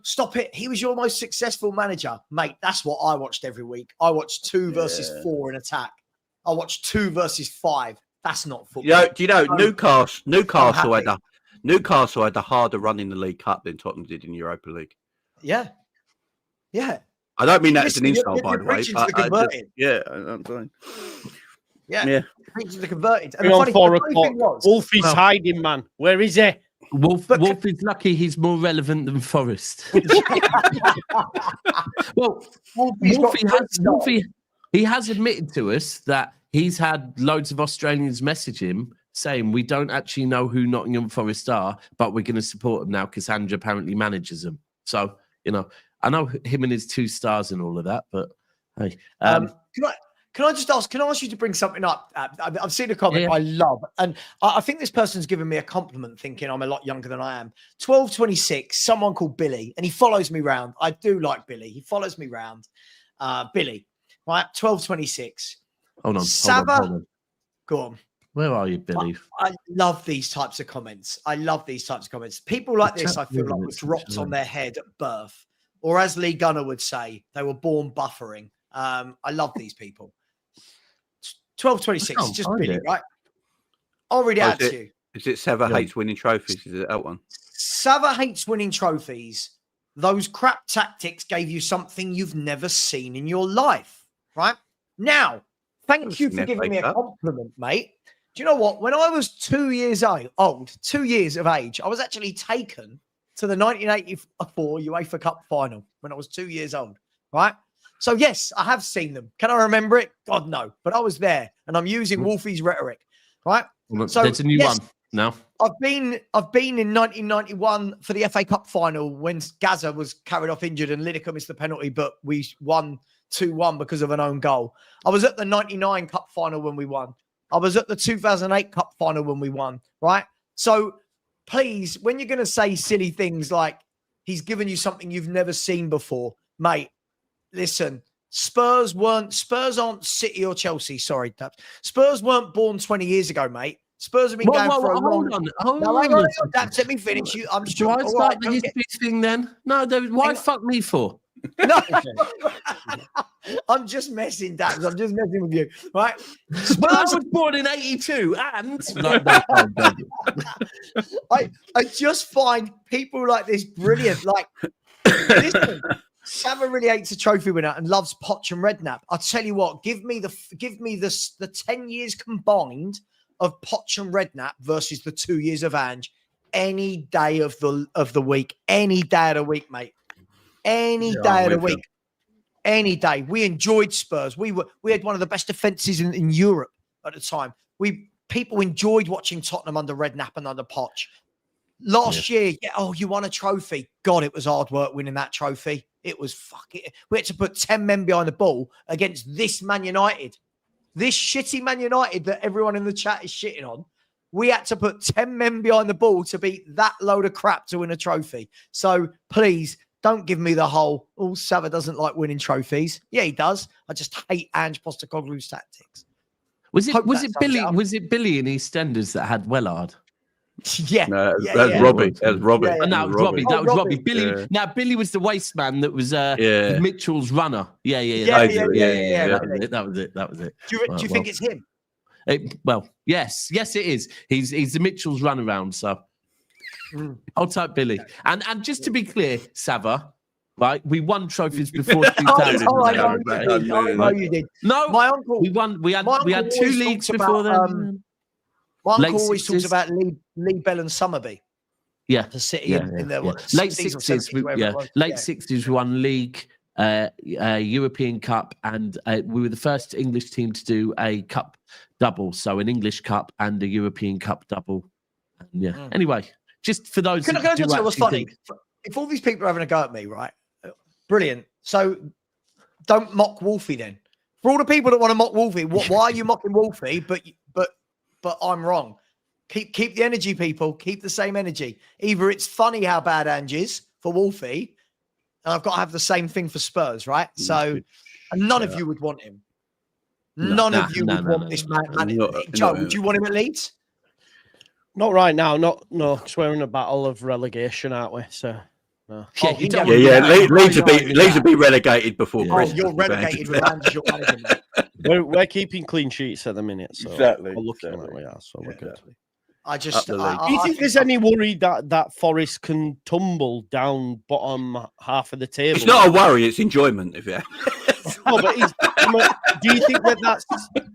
Stop it. He was your most successful manager, mate. That's what I watched every week. I watched 2 versus 4 in attack. I watched 2 versus 5. That's not football. Do you know Newcastle had a harder run in the League Cup than Tottenham did in Europa League. Yeah. I don't mean that as an insult, by the way. I'm saying. Yeah. Preaching to converted. And Bring on 4 o'clock. Wolfie's hiding, man. Where is he? Wolf is lucky he's more relevant than Forrest. Well, Wolfie has admitted to us that he's had loads of Australians message him saying we don't actually know who Nottingham Forest are, but we're going to support them now because Ange apparently manages them. So, I know him and his 2 stars and all of that, but hey. Can I just ask? Can I ask you to bring something up? I've seen a comment I love, and I think this person's given me a compliment, thinking I'm a lot younger than I am. 1226, someone called Billy, and he follows me round. I do like Billy. He follows me round. Billy, right? 1226. Hold on. Go on. Where are you, Billy? I love these types of comments. People like this, I feel like, were dropped on their head at birth, or as Lee Gunner would say, they were born buffering. I love these people. 1226, it's just Billy, right? I'll read it out to you. Is it Sava hates winning trophies? Is it that one? Sava hates winning trophies. Those crap tactics gave you something you've never seen in your life, right? Now, thank you for giving me a compliment, mate. Do you know what? When I was 2 years old, 2 years of age, I was actually taken to the 1984 UEFA Cup final when I was 2 years old, right? So, yes, I have seen them. Can I remember it? God, no. But I was there, and I'm using Wolfie's rhetoric, right? So there's a new one now. I've been in 1991 for the FA Cup final when Gaza was carried off injured and Lineker missed the penalty, but we won 2-1 because of an own goal. I was at the 99 Cup final when we won. I was at the 2008 Cup final when we won, right? So, please, when you're going to say silly things like he's given you something you've never seen before, mate, listen, Spurs aren't City or Chelsea. Sorry, Spurs weren't born 20 years ago, mate. Spurs have been going for a long time. Hold on. Let me finish. I'm just trying to start the history thing then. No, why fuck me for? No, I'm just messing, Dax. I'm just messing with you, right? Spurs was born in '82, and I just find people like this brilliant. Like, listen. Sava really hates a trophy winner and loves Poch and Redknapp. I'll tell you what, give me the 10 years combined of Poch and Redknapp versus the 2 years of Ange any day of the week. Any day of the week, mate. Any day of the week. Any day. We enjoyed Spurs. We had one of the best defenses in Europe at the time. People enjoyed watching Tottenham under Redknapp and under Poch. Last year, you won a trophy. God, it was hard work winning that trophy. It was we had to put 10 men behind the ball against this Man United. This shitty Man United that everyone in the chat is shitting on. We had to put 10 men behind the ball to beat that load of crap to win a trophy. So please don't give me the whole, Sava doesn't like winning trophies. Yeah, he does. I just hate Ange Postecoglou's tactics. Was it Billy in EastEnders that had Wellard? Yeah, No, yeah, that's yeah. Robbie. That's Robbie. Yeah, yeah. No, it was Robbie. That Oh, was Robbie. Robbie. Billy. Yeah. Now Billy was the waste man. That was Yeah. Mitchell's runner. Yeah. Yeah, yeah. That was it. Do you think it's him? Yes, it is. He's the Mitchell's runaround. So I'll type Billy. And just to be clear, Sava, right? We won trophies before 2000. I know you did. No, My uncle. we won. We had uncle 2 always leagues talks before about, then. My Late uncle always talks 60s. about Lee Bell and Summerby. Yeah, The City in their late 60s. Late 60s. We won league, European Cup, and we were the first English team to do a cup double. So an English Cup and a European Cup double. Yeah. Anyway, just for those. Can I tell you what's funny? If all these people are having a go at me, right? Brilliant. So don't mock Wolfie then. For all the people that want to mock Wolfie, why are you mocking Wolfie? But I'm wrong. Keep the energy, people. Keep the same energy. Either it's funny how bad Ange is for Wolfie, and I've got to have the same thing for Spurs, right? So, and none of you would want him. None of you would want this man. Joe, would you want him at Leeds? Not right now. No, because we're in a battle of relegation, aren't we? So, no. Leeds will be relegated before Christmas. You're relegated with Ange, your manager, mate. We're keeping clean sheets at the minute, so Exactly. we're looking at we are, so we're good. Do Do you think there's any worry that Forest can tumble down bottom half of the table? It's not a worry; it's enjoyment. If you. No, but do you think that's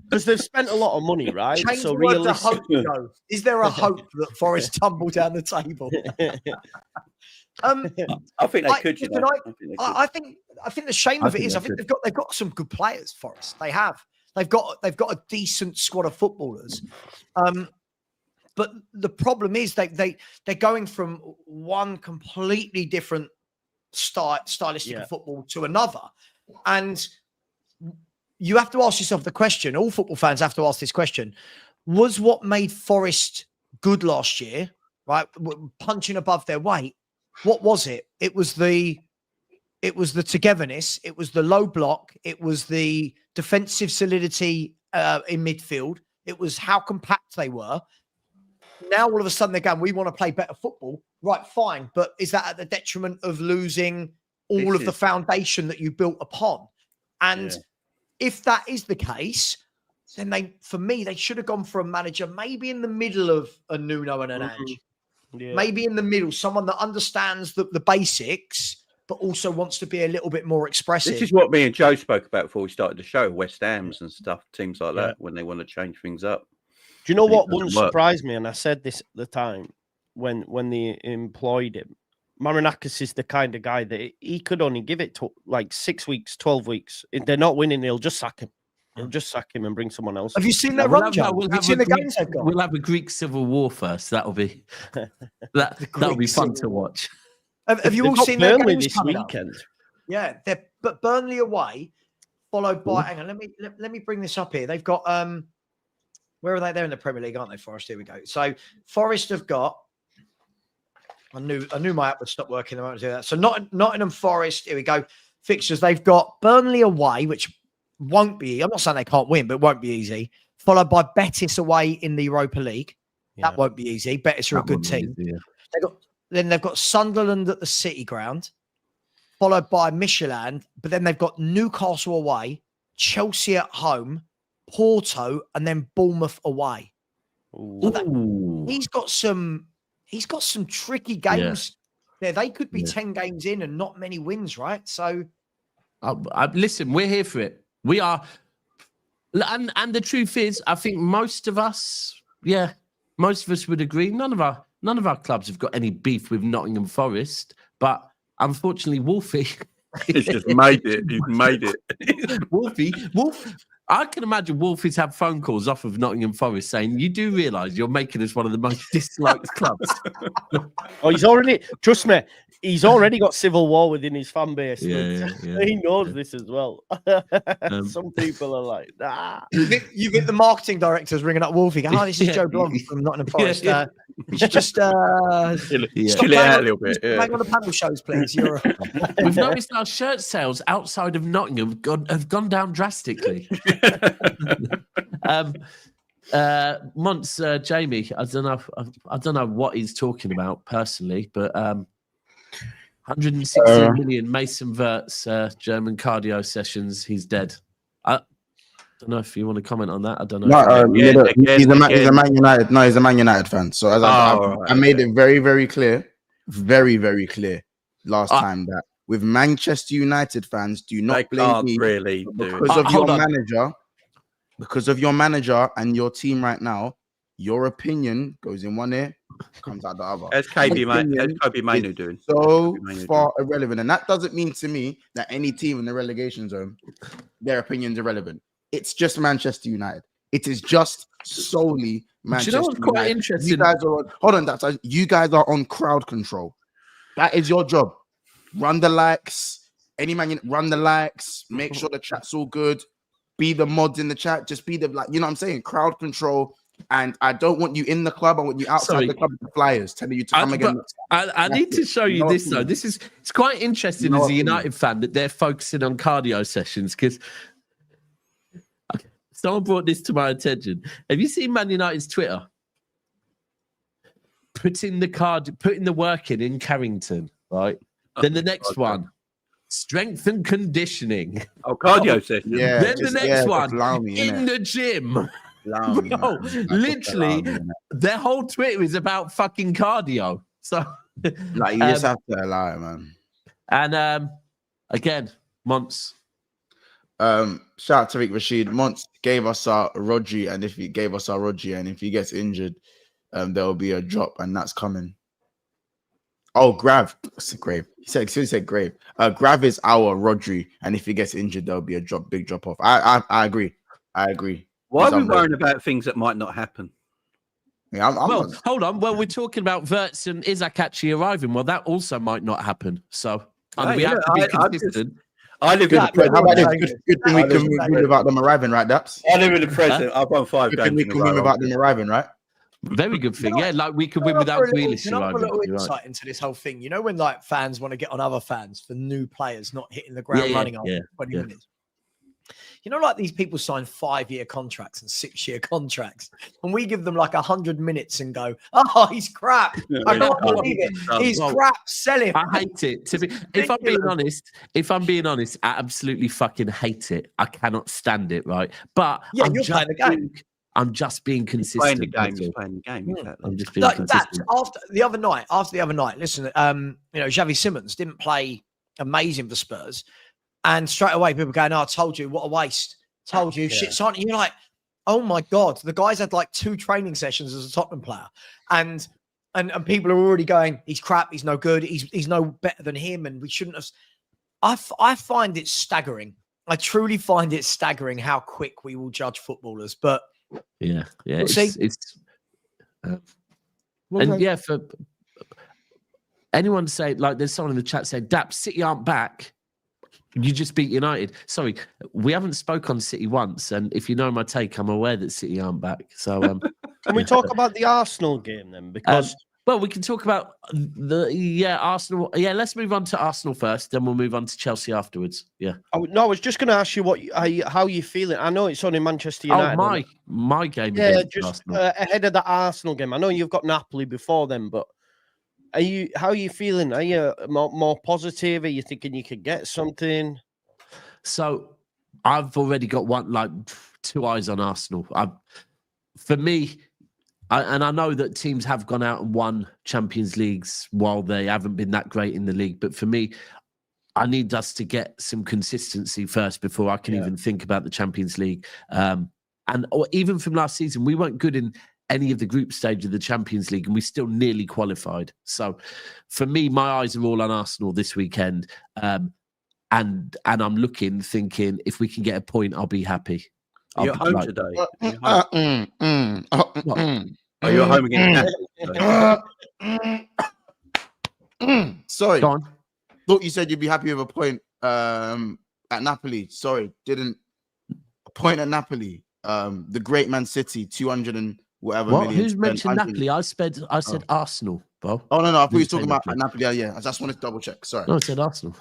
because they've spent a lot of money, right? Change So the word to realistically, hope, Joe. Is there a hope that Forest tumble down the table? I think they could. I think the shame of it is, I think they've got some good players. Forest, they have. They've got a decent squad of footballers. But the problem is they're going from one completely different stylistic of football to another, and you have to ask yourself the question. All football fans have to ask this question: was what made Forest good last year, right? Punching above their weight. What was it? It was the togetherness. It was the low block. It was the defensive solidity in midfield. It was how compact they were. Now, all of a sudden, they're going, we want to play better football. Right, fine. But is that at the detriment of losing all of the foundation that you built upon? And if that is the case, then they should have gone for a manager maybe in the middle of a Nuno and an Ange. Yeah. Maybe in the middle, someone that understands the basics, but also wants to be a little bit more expressive. This is what me and Joe spoke about before we started the show, West Ham's and stuff, teams like that, when they want to change things up. Do you know what wouldn't surprise me? And I said this at the time when they employed him. Marinakis is the kind of guy that he could only give it to like 6 weeks, 12 weeks. If they're not winning, he'll just sack him. He'll just sack him and bring someone else. Have you seen their run, Joe? Have you seen the games they've got? We'll have a Greek civil war first. That'll be fun to watch. Have you all seen their Burnley games this weekend? Yeah, but Burnley away, followed by. Hang on, let me bring this up here. They've got where are they? They're in the Premier League, aren't they? Forest. Here we go. So Forest have got. I knew my app would stop working. I won't do that. So Nottingham Forest. Here we go. Fixtures. They've got Burnley away, which won't be. I'm not saying they can't win, but won't be easy. Followed by Betis away in the Europa League. Yeah. That won't be easy. Betis are a good team. Easy, yeah. They've got Sunderland at the City Ground, followed by Michelin. But then they've got Newcastle away, Chelsea at home, Porto, and then Bournemouth away. So he's got some tricky games. Yeah, they could be 10 games in and not many wins, right? So, listen, we're here for it. We are, and the truth is, I think most of us would agree. None of our clubs have got any beef with Nottingham Forest, but unfortunately, Wolfie. He's just made it. He's made it. Wolf. I can imagine Wolfie's had phone calls off of Nottingham Forest saying, "You do realise you're making us one of the most disliked clubs." Oh, trust me, he's already got civil war within his fan base. Yeah. He knows this as well. Some people are like, nah. You think the marketing director's ringing up Wolfie? Go, this is Joe Blom from Nottingham Forest. You should just chill it out a little bit. Hang on the panel shows, please. We've noticed our shirt sales outside of Nottingham have gone down drastically. Once Jamie, I don't know what he's talking about personally, but 116 million Mason Wirtz German cardio sessions. He's dead. I don't know if you want to comment on that. I don't know. No, he's a Man United. No, he's a Man United fan. So as I made it very, very clear, last time that with Manchester United fans, do not blame me because of your manager and your team right now. Your opinion goes in one ear, comes out the other. As Kobe Manu doing. So far irrelevant. And that doesn't mean to me that any team in the relegation zone, their opinion's irrelevant. It's just Manchester United. It is just solely Manchester United. What's quite interesting? You guys are you guys are on crowd control. That is your job. Run the likes. Run the likes. Make sure the chat's all good. Be the mods in the chat. Just be the you know what I'm saying? Crowd control. And I don't want you in the club. I want you outside the club with the flyers telling you to come again. I need to show you this though. It's quite interesting as a United fan that they're focusing on cardio sessions because someone brought this to my attention. Have you seen Man United's Twitter? Putting the work in Carrington, right? Then the next one, strength and conditioning. Oh, cardio session. Yeah. Then the next one, in the gym. Bro, literally, their whole Twitter is about fucking cardio. So, like, you just have to allow it, man. And again, Monts. Shout out to Tariq Rashid. Monts gave us our Rodri, and if he gets injured, there will be a drop, and that's coming. Oh, Grav. Grave. He said Grave. Grav is our Rodri, and if he gets injured, there'll be a big drop off. I agree. Why are we worrying about things that might not happen? Yeah, hold on. Well, we're talking about Wirtz and Isak actually arriving. Well, that also might not happen. So we have to be consistent. I live in the present. How about this? Good thing we can move without them arriving, right, Daps? I live in the present. I've won 5 games. We can move without them arriving, right? Very good thing. Yeah, like we could win without Grealish arriving. A little insight into this whole thing. You know when like fans want to get on other fans for new players not hitting the ground running after 20 minutes? You know, like these people sign 5-year contracts and 6-year contracts, and we give them like 100 minutes and go, "Oh, he's crap. I can't believe it. He's crap. Sell him." I hate it. If I'm being honest, I absolutely fucking hate it. I cannot stand it. Right, but you're playing the game. I'm just being consistent. Playing the game. Exactly. I'm just being consistent. After the other night, listen, Xavi Simons didn't play amazing for Spurs. And straight away, people going, "Oh, I told you, what a waste. Told you, shit's on." And you're like, "Oh my God." The guy's had like 2 training sessions as a Tottenham player. And people are already going, "He's crap. He's no good. He's no better than him." And we shouldn't have. I find it staggering. I truly find it staggering how quick we will judge footballers. But we'll see. For anyone say, like, there's someone in the chat saying, "Dap, City aren't back. You just beat United." Sorry, we haven't spoke on City once, and if you know my take, I'm aware that City aren't back. So, can we talk about the Arsenal game then? Because well, we can talk about Arsenal. Yeah, let's move on to Arsenal first, then we'll move on to Chelsea afterwards. Yeah. I was just going to ask you how you feeling. I know it's only Manchester United. Oh, my game. Yeah, just ahead of the Arsenal game. I know you've got Napoli before them, but. How are you feeling? Are you more positive? Are you thinking you could get something? So I've already got 2 eyes on Arsenal. For me, and I know that teams have gone out and won Champions Leagues while they haven't been that great in the league. But for me, I need us to get some consistency first before I can even think about the Champions League. Or even from last season, we weren't good in any of the group stage of the Champions League, and we still nearly qualified. So for me, my eyes are all on Arsenal this weekend. And I'm thinking if we can get a point, I'll be happy. You're at home today. Are you at home again? Sorry. Go on. Thought you said you'd be happy with a point at Napoli. Sorry, didn't. A point at Napoli. The great Man City, 200 and whatever million. Who's mentioned Napoli? I said Arsenal, bro. Oh, no. I thought you were talking about Napoli. Yeah, I just wanted to double check. Sorry. No, I said Arsenal.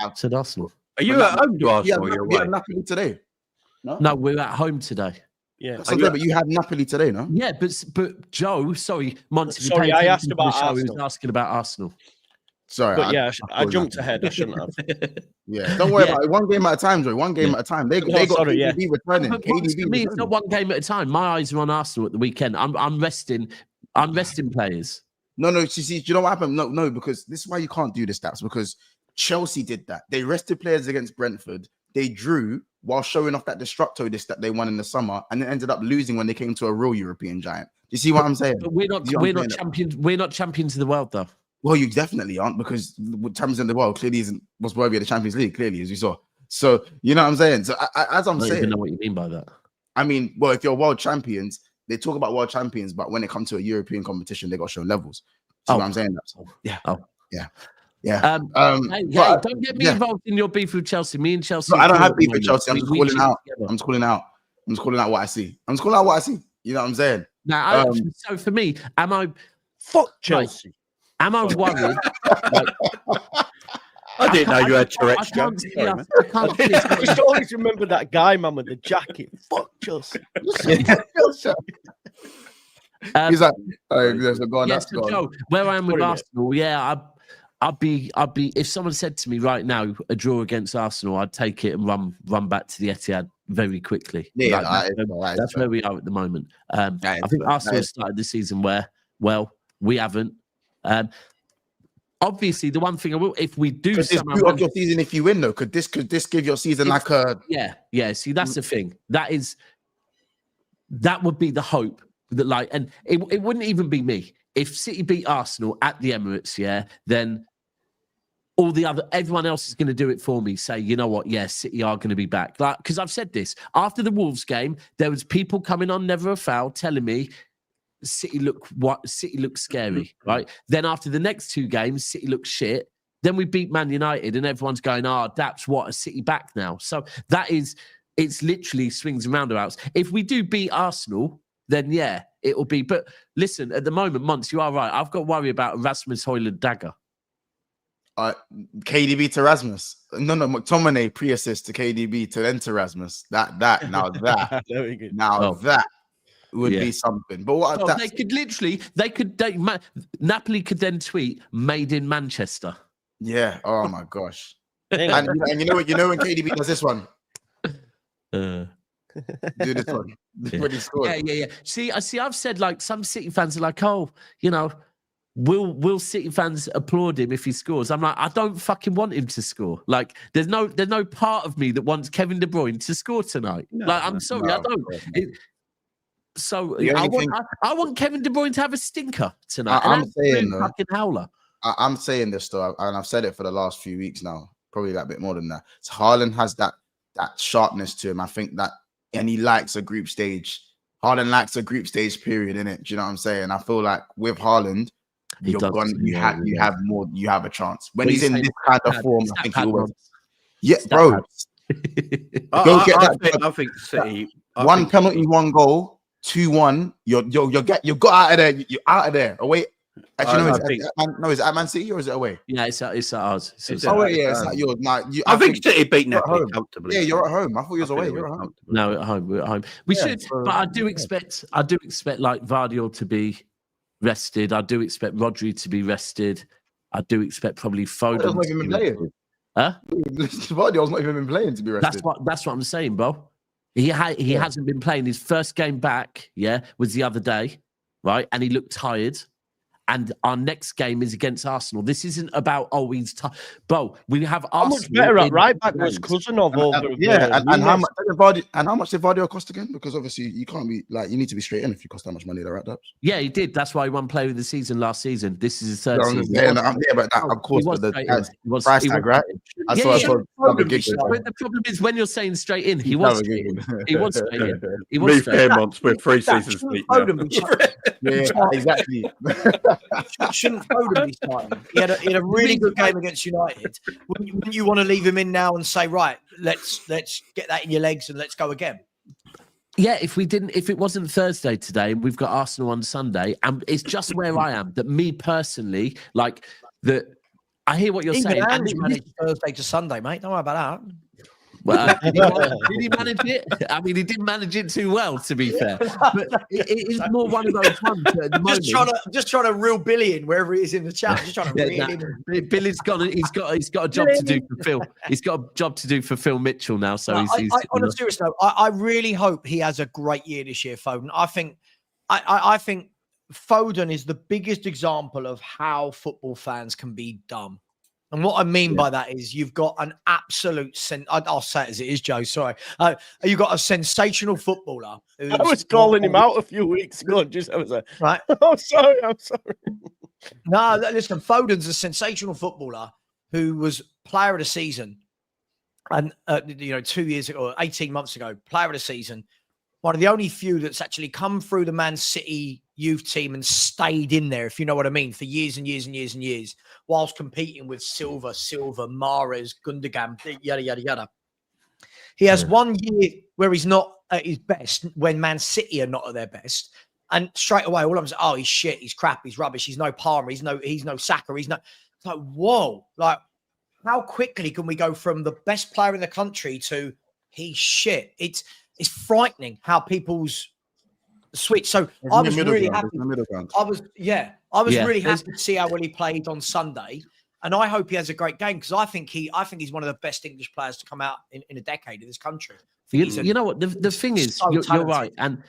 Are you at home to Arsenal? You're at Napoli today. No, we're at home today. Yeah. But you had Napoli today, no? Yeah, but Joe, sorry, Monty. Sorry, I asked about He was Arsenal. asking about Arsenal. Sorry, But I jumped ahead. I shouldn't have. Yeah, don't worry about it. One game at a time, Joey. One game at a time. They got KDB returning. No, KDB for me, it's not one game at a time. My eyes are on Arsenal at the weekend. I'm resting players. No. Do you know what happened? No, because this is why you can't do the stats. Because Chelsea did that. They rested players against Brentford. They drew while showing off that Destructo disc that they won in the summer, and then ended up losing when they came to a real European giant. Do you see what I'm saying? But we're not champions. We're not champions of the world, though. Well, you definitely aren't, because champions in the world clearly was worthy of the Champions League, clearly, as you saw. So you know what I'm saying. So as I'm saying, I don't even know what you mean by that. I mean, well, if you're world champions, they talk about world champions, but when it comes to a European competition, they got to show levels. See what I'm saying? Yeah. Yeah. Hey, don't get me involved in your beef with Chelsea. Me and Chelsea. No, I don't have beef with Chelsea. I'm just calling out. I'm just calling out what I see. You know what I'm saying? Now, so for me, Fuck Chelsea. Am I worried? I didn't know you had Tourette's. I just always remember that guy, man, with the jacket. Fuck Chelsea. He's like, go on. Yes, Joe, where I am with Arsenal, I'd be. If someone said to me right now, a draw against Arsenal, I'd take it and run back to the Etihad very quickly. Yeah, that's where we are at the moment. I think Arsenal started the season well. We haven't. Obviously, the one thing I will, if we do, could this boot up your season if you win though? Could this give your season like a? Yeah. See, that's the thing. That would be the hope. That and it wouldn't even be me if City beat Arsenal at the Emirates. Yeah, then everyone else is going to do it for me. Say, you know what? Yes, City are going to be back. Because I've said this after the Wolves game, there was people coming on Never a Foul telling me City looks scary, right? Then after the next two games, City looks shit. Then we beat Man United, and everyone's going, Daps, what, a City back now? So it's literally swings and roundabouts. If we do beat Arsenal, then yeah, it will be. But listen, at the moment, Monts, you are right. I've got to worry about Rasmus Højlund dagger. KDB to Rasmus. No, McTominay pre-assist to KDB to then to Rasmus. That Very good. That would be something. But what Napoli could then tweet "Made in Manchester." Yeah. Oh my gosh. and you know when KDB does this one. Do this one. When he scored. Yeah. See, I've said like some City fans are like, will City fans applaud him if he scores? I'm like, I don't fucking want him to score. Like, there's no part of me that wants Kevin De Bruyne to score tonight. I'm sorry, I don't. I want Kevin De Bruyne to have a stinker tonight. I'm saying fucking howler. I'm saying this though, and I've said it for the last few weeks now, probably a bit more than that. So Haaland has that sharpness to him. I think that, and he likes a group stage. Haaland likes a group stage period, innit? Do you know what I'm saying? I feel like with Haaland, you have a chance. When he's in this kind of form, I think he will. Yeah, bro. Go get that. I think City. One penalty, one goal, 2-1. You got out of there. You're out of there. Away. Actually, is it at Man City or is it away? Yeah, it's at ours. It's at yours. I think City beat Napoli comfortably. Yeah, you're at home. I thought you was away. You're at home. No, at home. We're at home. We should, but I do expect like Vardiol to be rested. I do expect Rodri to be rested. I do expect probably Foden to be rested. Huh? Vardiol's not even been playing to be rested. That's what I'm saying, bro. He hasn't been playing. His first game back, was the other day, right? And he looked tired. And our next game is against Arsenal. This isn't about he's tired. Bro, we have Arsenal. How much better at right back was Cousinov over? And how much did Vardiol cost again? Because obviously you can't be like, you need to be straight in if you cost that much money, right? Yeah, he did. That's why he won Player of the Season last season. This is his third season. But of course, the price tag, right? That's what I thought. The problem is when you're saying straight in, he was straight in. He was straight in. He was straight in. With 3 seasons deep. Yeah, exactly. Shouldn't Foden be starting? He had a really good game against United. Wouldn't you want to leave him in now and say, right, let's get that in your legs and let's go again? Yeah, if it wasn't Thursday today and we've got Arsenal on Sunday, and it's just where I am, that me personally, like that I hear what you're saying. Andy managed Thursday to Sunday, mate. Don't worry about that. Well, did he manage it? I mean, he didn't manage it too well, to be fair. But it is more one of those ones at the moment. Just trying to reel Billy in wherever he is in the chat. Just trying to reel him in. Billy's got a job to do for Phil. He's got a job to do for Phil Mitchell now. So he's on a serious note, I really hope he has a great year this year, Foden. I think Foden is the biggest example of how football fans can be dumb. And what I mean by that is you've got an absolute I'll say it as it is, Joe. Sorry. You've got a sensational footballer. I was calling him out a few weeks ago. Right. I'm sorry. No, listen, Foden's a sensational footballer who was player of the season. And, 2 years ago, 18 months ago, player of the season. One of the only few that's actually come through the Man City youth team and stayed in there, if you know what I mean, for years and years and years and years, whilst competing with Silva, Mahrez, Gundogan, yada, yada, yada. He has 1 year where he's not at his best when Man City are not at their best. And straight away, all of them say, oh, he's shit, he's crap, he's rubbish, he's no Palmer, he's no Saka, it's like, whoa, like, how quickly can we go from the best player in the country to he's shit? It's frightening how people's switch. So I was really happy. I was really happy to see how well he played on Sunday, and I hope he has a great game because I think he's one of the best English players to come out in a decade in this country. You know what the thing is, you're right, and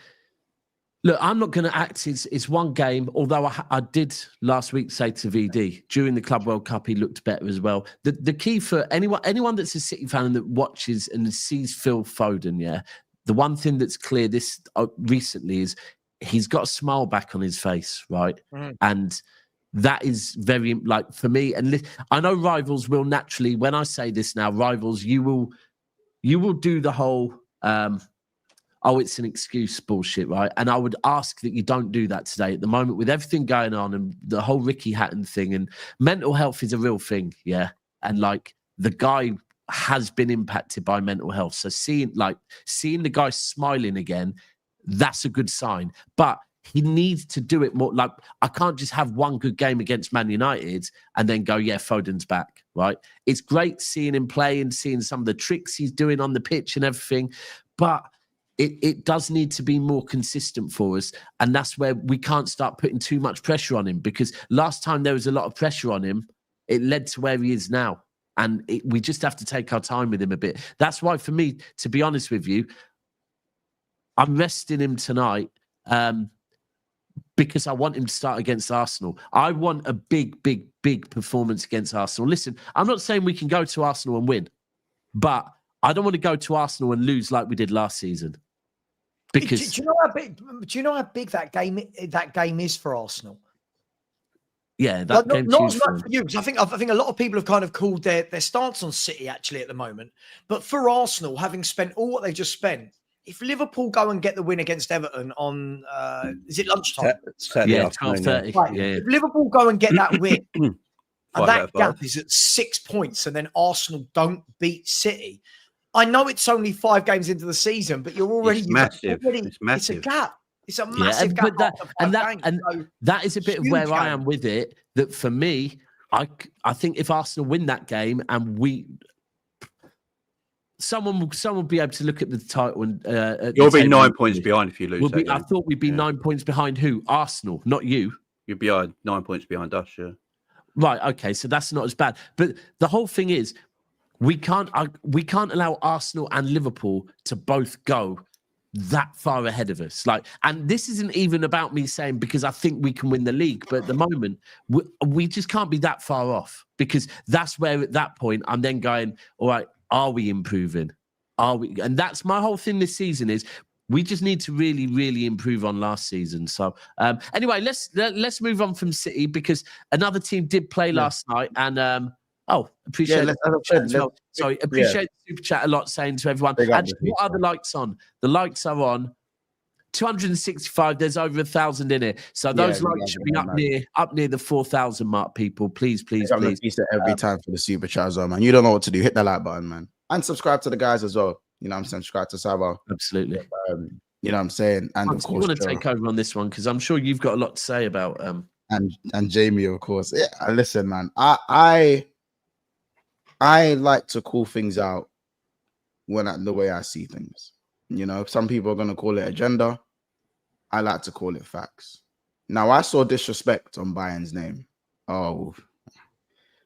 look, I'm not going to act. It's one game. Although I did last week say to VD during the Club World Cup, he looked better as well. The key for anyone that's a City fan and that watches and sees Phil Foden, the one thing that's clear this recently is he's got a smile back on his face, right? And that is very, like, for me. And I know rivals will naturally, when I say this now, rivals, you will do the whole, it's an excuse bullshit, right? And I would ask that you don't do that today. At the moment, with everything going on and the whole Ricky Hatton thing, and mental health is a real thing, and like the guy has been impacted by mental health. So seeing the guy smiling again, that's a good sign. But he needs to do it more. Like, I can't just have one good game against Man United and then go, Foden's back, right? It's great seeing him play and seeing some of the tricks he's doing on the pitch and everything, but it does need to be more consistent for us. And that's where we can't start putting too much pressure on him, because last time there was a lot of pressure on him, it led to where he is now. And we just have to take our time with him a bit. That's why, for me, to be honest with you, I'm resting him tonight because I want him to start against Arsenal. I want a big, big, big performance against Arsenal. Listen, I'm not saying we can go to Arsenal and win, but I don't want to go to Arsenal and lose like we did last season. Because do you know how big that game is for Arsenal? Yeah, not as much for you, because I think a lot of people have kind of called their stance on City actually at the moment. But for Arsenal, having spent all what they just spent, if Liverpool go and get the win against Everton on is it lunchtime? Yeah, 12:30. Right. If Liverpool go and get that win, and that gap is at 6 points, and then Arsenal don't beat City. I know it's only 5 games into the season, but you're already massive. It's massive. It's a gap. It's a massive gap. That is a bit of where I am with it. That for me, I think if Arsenal win that game and someone will be able to look at the title and you'll be 9 points behind if you lose. I thought we'd be 9 points behind who? Arsenal, not you. You'd be 9 points behind us, yeah. Right. Okay. So that's not as bad. But the whole thing is, we can't allow Arsenal and Liverpool to both go that far ahead of us. And this isn't even about me saying because I think we can win the league, but at the moment we just can't be that far off, because that's where at that point I'm then going, all right, are we improving? Are we? And that's my whole thing this season is we just need to really, really improve on last season. So anyway, let's move on from City, because another team did play last night, and appreciate appreciate the super chat a lot, saying to everyone. Actually, what are the likes on? The likes are on 265. There's over 1,000 in it, so those likes should be up near the 4,000 mark. People, please. Every time for the super chat as well, man. You don't know what to do. Hit the like button, man, and subscribe to the guys as well. You know what I'm saying? Subscribe to Sabo. Absolutely. You know what I'm saying? And of course, you want to take over on this one, because I'm sure you've got a lot to say about and Jamie, of course. Yeah, listen, man. I like to call things out the way I see things. You know, some people are going to call it agenda. I like to call it facts. Now, I saw disrespect on Bayern's name. Oh, Wolf.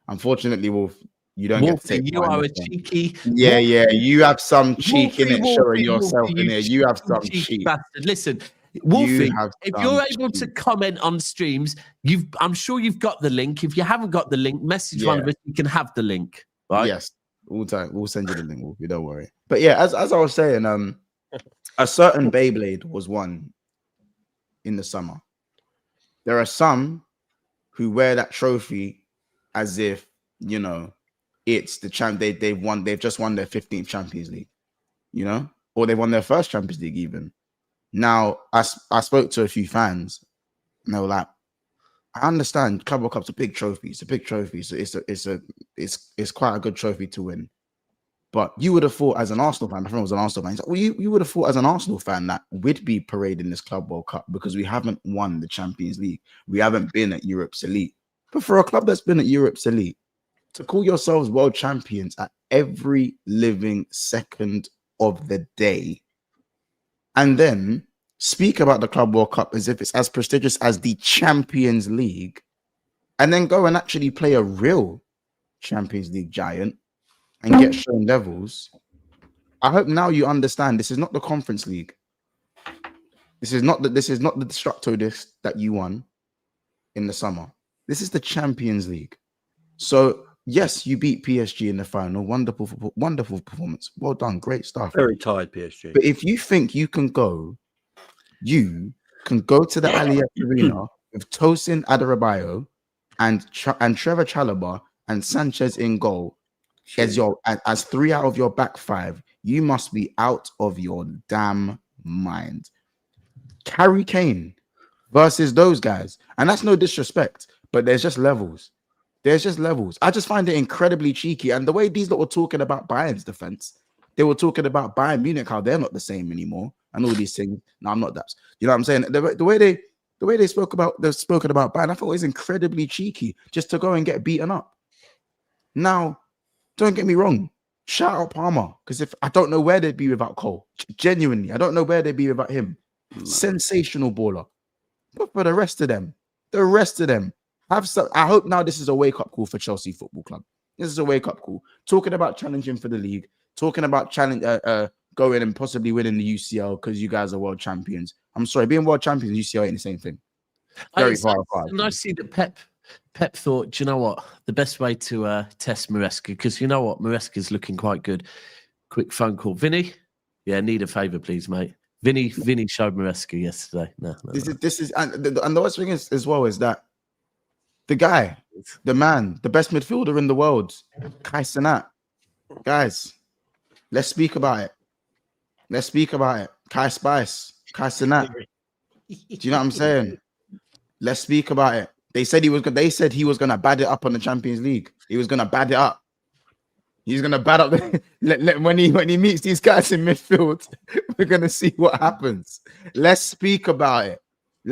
Unfortunately, Wolf, you don't get to take you are a cheeky. Yeah, you have some cheek in it, showing yourself Wolfie, in there. You have some cheek. Bastard. Listen, Wolfie, if you're able to cheek. comment on streams, I'm sure you've got the link. If you haven't got the link, message one of us. You can have the link, right? Yes, all time. We'll send you the link, Wolfie. Don't worry. But yeah, as I was saying, a certain Beyblade was won in the summer. There are some who wear that trophy as if, you know, it's the champ. They've just won their 15th Champions League, you know, or they won their first Champions League even. Now, I spoke to a few fans, and they were like, "I understand, Club World Cup's a big trophy. It's a big trophy. So it's quite a good trophy to win. But you would have thought, as an Arsenal fan, my friend was an Arsenal fan. He's like, well, you would have thought as an Arsenal fan that we'd be parading this Club World Cup because we haven't won the Champions League. We haven't been at Europe's elite. But for a club that's been at Europe's elite, to call yourselves world champions at every living second of the day, and then speak about the Club World Cup as if it's as prestigious as the Champions League, and then go and actually play a real Champions League giant and get shown levels. I hope now you understand this is not the Conference League. This is not the Destructo Disc that you won in the summer. This is the Champions League. So yes, you beat PSG in the final. Wonderful performance. Well done. Great stuff. Very tired PSG. But if you think you can go to the Allianz Arena with Tosin Adarabioyo and Trevor Chalobah and Sanchez in goal as 3 out of your back 5, you must be out of your damn mind. Harry Kane versus those guys. And that's no disrespect, but there's just levels. I just find it incredibly cheeky. And the way these lot were talking about Bayern's defense, they were talking about Bayern Munich, how they're not the same anymore, and all these things. No, I'm not that. You know what I'm saying? The way they spoke about Bayern, I thought it was incredibly cheeky just to go and get beaten up. Now, don't get me wrong. Shout out Palmer, because if I don't know where they'd be without Cole. Genuinely, I don't know where they'd be without him. Sensational baller. But for the rest of them, I hope now this is a wake-up call for Chelsea Football Club. This is a wake-up call. Talking about challenging for the league, talking about going and possibly winning the UCL because you guys are world champions. I'm sorry, being world champions and UCL ain't the same thing. Very far apart. And I see that Pep thought, do you know what? The best way to test Maresca, because you know what? Maresca's looking quite good. Quick phone call. Vinny? Yeah, need a favour, please, mate. Vinny showed Maresca yesterday. No. This is and the worst thing is as well is that the guy, the man, the best midfielder in the world, Kai Cenat. Guys, let's speak about it. Kai Spice, Kai Cenat. Do you know what I'm saying? Let's speak about it. They said he was gonna bad it up on the Champions League. He was gonna bad it up. He's gonna bad up when he meets these guys in midfield. We're gonna see what happens. Let's speak about it. Do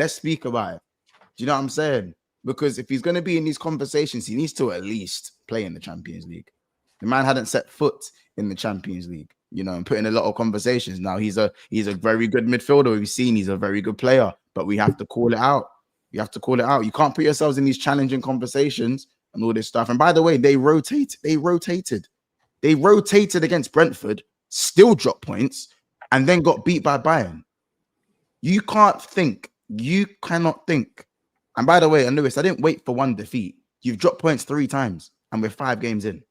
you know what I'm saying? Because if he's gonna be in these conversations, he needs to at least play in the Champions League. The man hadn't set foot in the Champions League, you know, and put in a lot of conversations. Now he's a very good midfielder. We've seen he's a very good player, but we have to call it out. You can't put yourselves in these challenging conversations and all this stuff. And by the way, they rotated against Brentford, still dropped points, and then got beat by Bayern. You cannot think. And by the way, and Lewis, I didn't wait for one defeat. You've dropped points 3 times, and we're 5 games in.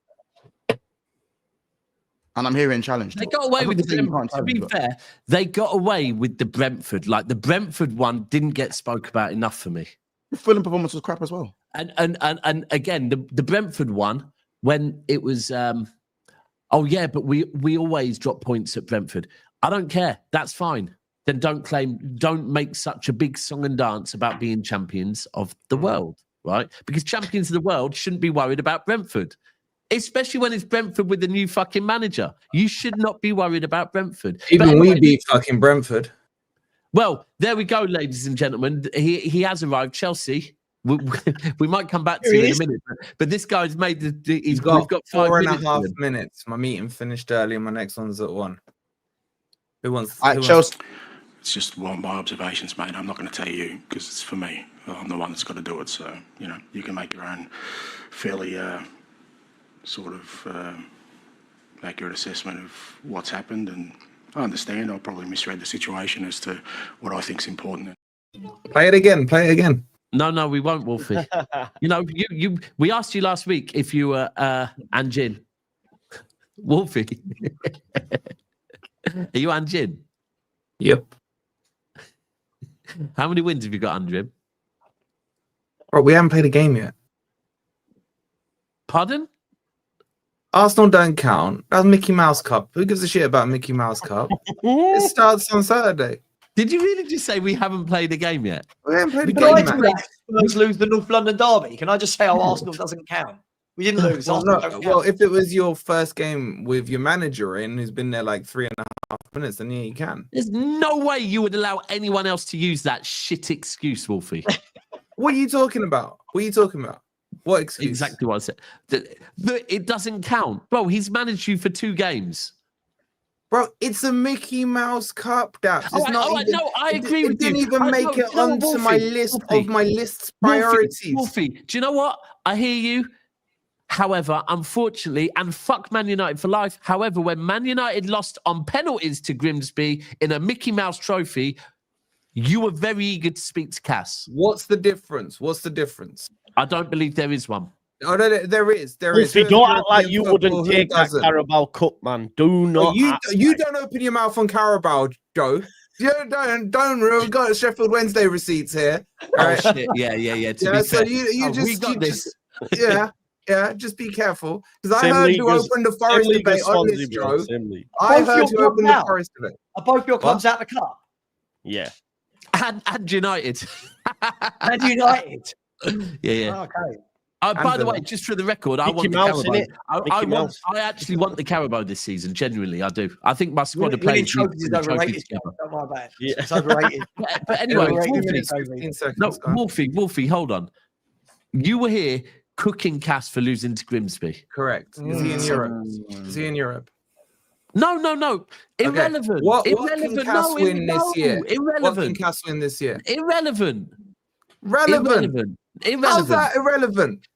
And I'm hearing challenge. They got away with the Brentford. To be fair, they got away with the Brentford. Like the Brentford one didn't get spoke about enough for me. The Fulham performance was crap as well. And again, the Brentford one, when it was but we always drop points at Brentford. I don't care. That's fine. Then don't make such a big song and dance about being champions of the world, right? Because champions of the world shouldn't be worried about Brentford. Especially when it's Brentford with the new fucking manager. You should not be worried about Brentford. Even we beat fucking Brentford. Well, there we go, ladies and gentlemen. He has arrived. Chelsea, we might come back to you in a minute, but this guy's made we've got 4.5 minutes. My meeting finished early, and my next one's at 1. Who wants? Chelsea. It's just one of my observations, mate. I'm not going to tell you because it's for me. I'm the one that's got to do it. So, you can make your own fairly sort of accurate assessment of what's happened. And I understand I probably misread the situation as to what I think is important. Play it again. No, we won't, Wolfie. We asked you last week if you were Anjin. Wolfie. Are you Anjin? Yep. How many wins have you got under him? Bro, we haven't played a game yet. Pardon? Arsenal don't count. That's Mickey Mouse Cup. Who gives a shit about Mickey Mouse Cup? It starts on Saturday. Did you really just say we haven't played a game yet? We haven't played a Can I game do yet. that? Spurs lose the North London derby. Can I just say, Arsenal doesn't count? We didn't lose. Arsenal don't count. If it was your first game with your manager in, who's been there like 3.5 minutes, then yeah, you can. There's no way you would allow anyone else to use that shit excuse, Wolfie. What are you talking about? What excuse? Exactly what I said. It doesn't count. Bro, he's managed you for 2 games. Bro, it's a Mickey Mouse Cup, Daps. No, I agree with you. It didn't even make it onto my list of my list's priorities. Wolfie, do you know what? I hear you. However, unfortunately, and fuck Man United for life. However, when Man United lost on penalties to Grimsby in a Mickey Mouse trophy, you were very eager to speak to Cass. What's the difference? I don't believe there is one. Oh, no, there is. Wolfie, don't act like you wouldn't take that Carabao Cup, man. Do not. You don't open your mouth on Carabao, Joe. You don't. We've got Sheffield Wednesday receipts here. Oh shit! Yeah. To be so fair, you just this. Just be careful because I heard you opened the Forest debate on this, Joe. I heard you opened the Forest debate. Are both your clubs out the cup? Yeah. And United. And United. Yeah. Okay. By the way, just for the record, I want the Carabao. I actually want the Carabao this season. Genuinely, I do. I think my squad of players trophies is overrated. Don't worry about it. Yeah. It's overrated. But anyway, Wolfie, hold on. You were here cooking Cass for losing to Grimsby. Correct. Is he in Europe? No. Irrelevant. Okay. What can Cass win this year? Irrelevant. What can Cass win this year? Irrelevant. How's that irrelevant?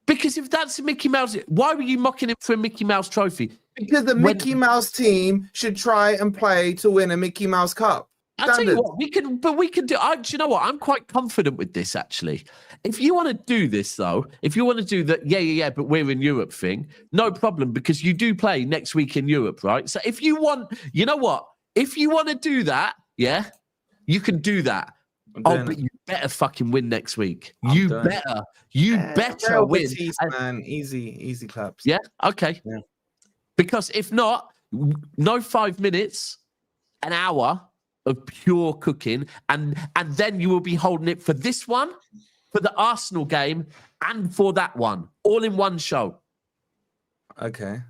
Because if that's a Mickey Mouse, why were you mocking him for a Mickey Mouse trophy? Because the Mickey Mouse team should try and play to win a Mickey Mouse Cup. I'll tell you what, we can do. Do you know what? I'm quite confident with this, actually. If you want to do this, though, if you want to do that, but we're in Europe thing, no problem, because you do play next week in Europe, right? So if you want, you know what? If you want to do that, yeah, you can do that. But you better fucking win next week. You better win. Man. Easy claps. Yeah, okay. Yeah. Because if not, no 5 minutes, an hour of pure cooking, and then you will be holding it for this one, for the Arsenal game, and for that one, all in one show. Okay.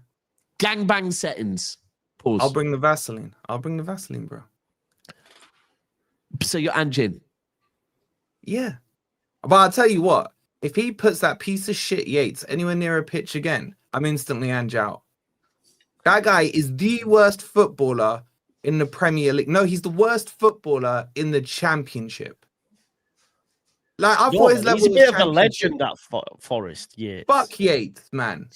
Gangbang settings. Pause. I'll bring the Vaseline, bro. So you're Anjin. Yeah. But I'll tell you what, if he puts that piece of shit Yates anywhere near a pitch again, I'm instantly Ange out. That guy is the worst footballer in the Premier League. No, he's the worst footballer in the Championship. Like, I thought his level was he's a bit of a legend at Forest, yeah. Fuck Yates, man.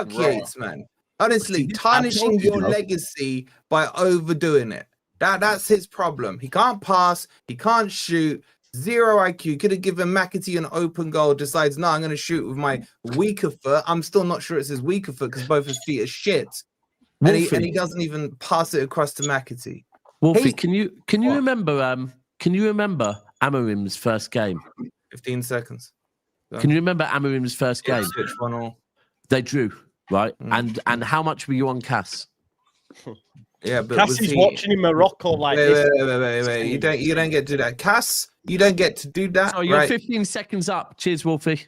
Yates, man. Honestly, tarnishing your legacy by overdoing it. That's his problem. He can't pass. He can't shoot. 0 IQ. Could have given McAtee an open goal. Decides, no, I'm going to shoot with my weaker foot. I'm still not sure it's his weaker foot because both his feet are shit. And he doesn't even pass it across to McAtee. Wolfie, can you remember Amorim's first game? 15 seconds. Can you remember Amorim's first game? Switch 1-1. They drew, right? And how much were you on Cass? Yeah, but Cass is watching in Morocco like this. Wait. You don't get to do that. Cass, you don't get to do that. So you're 15 seconds up. Cheers, Wolfie.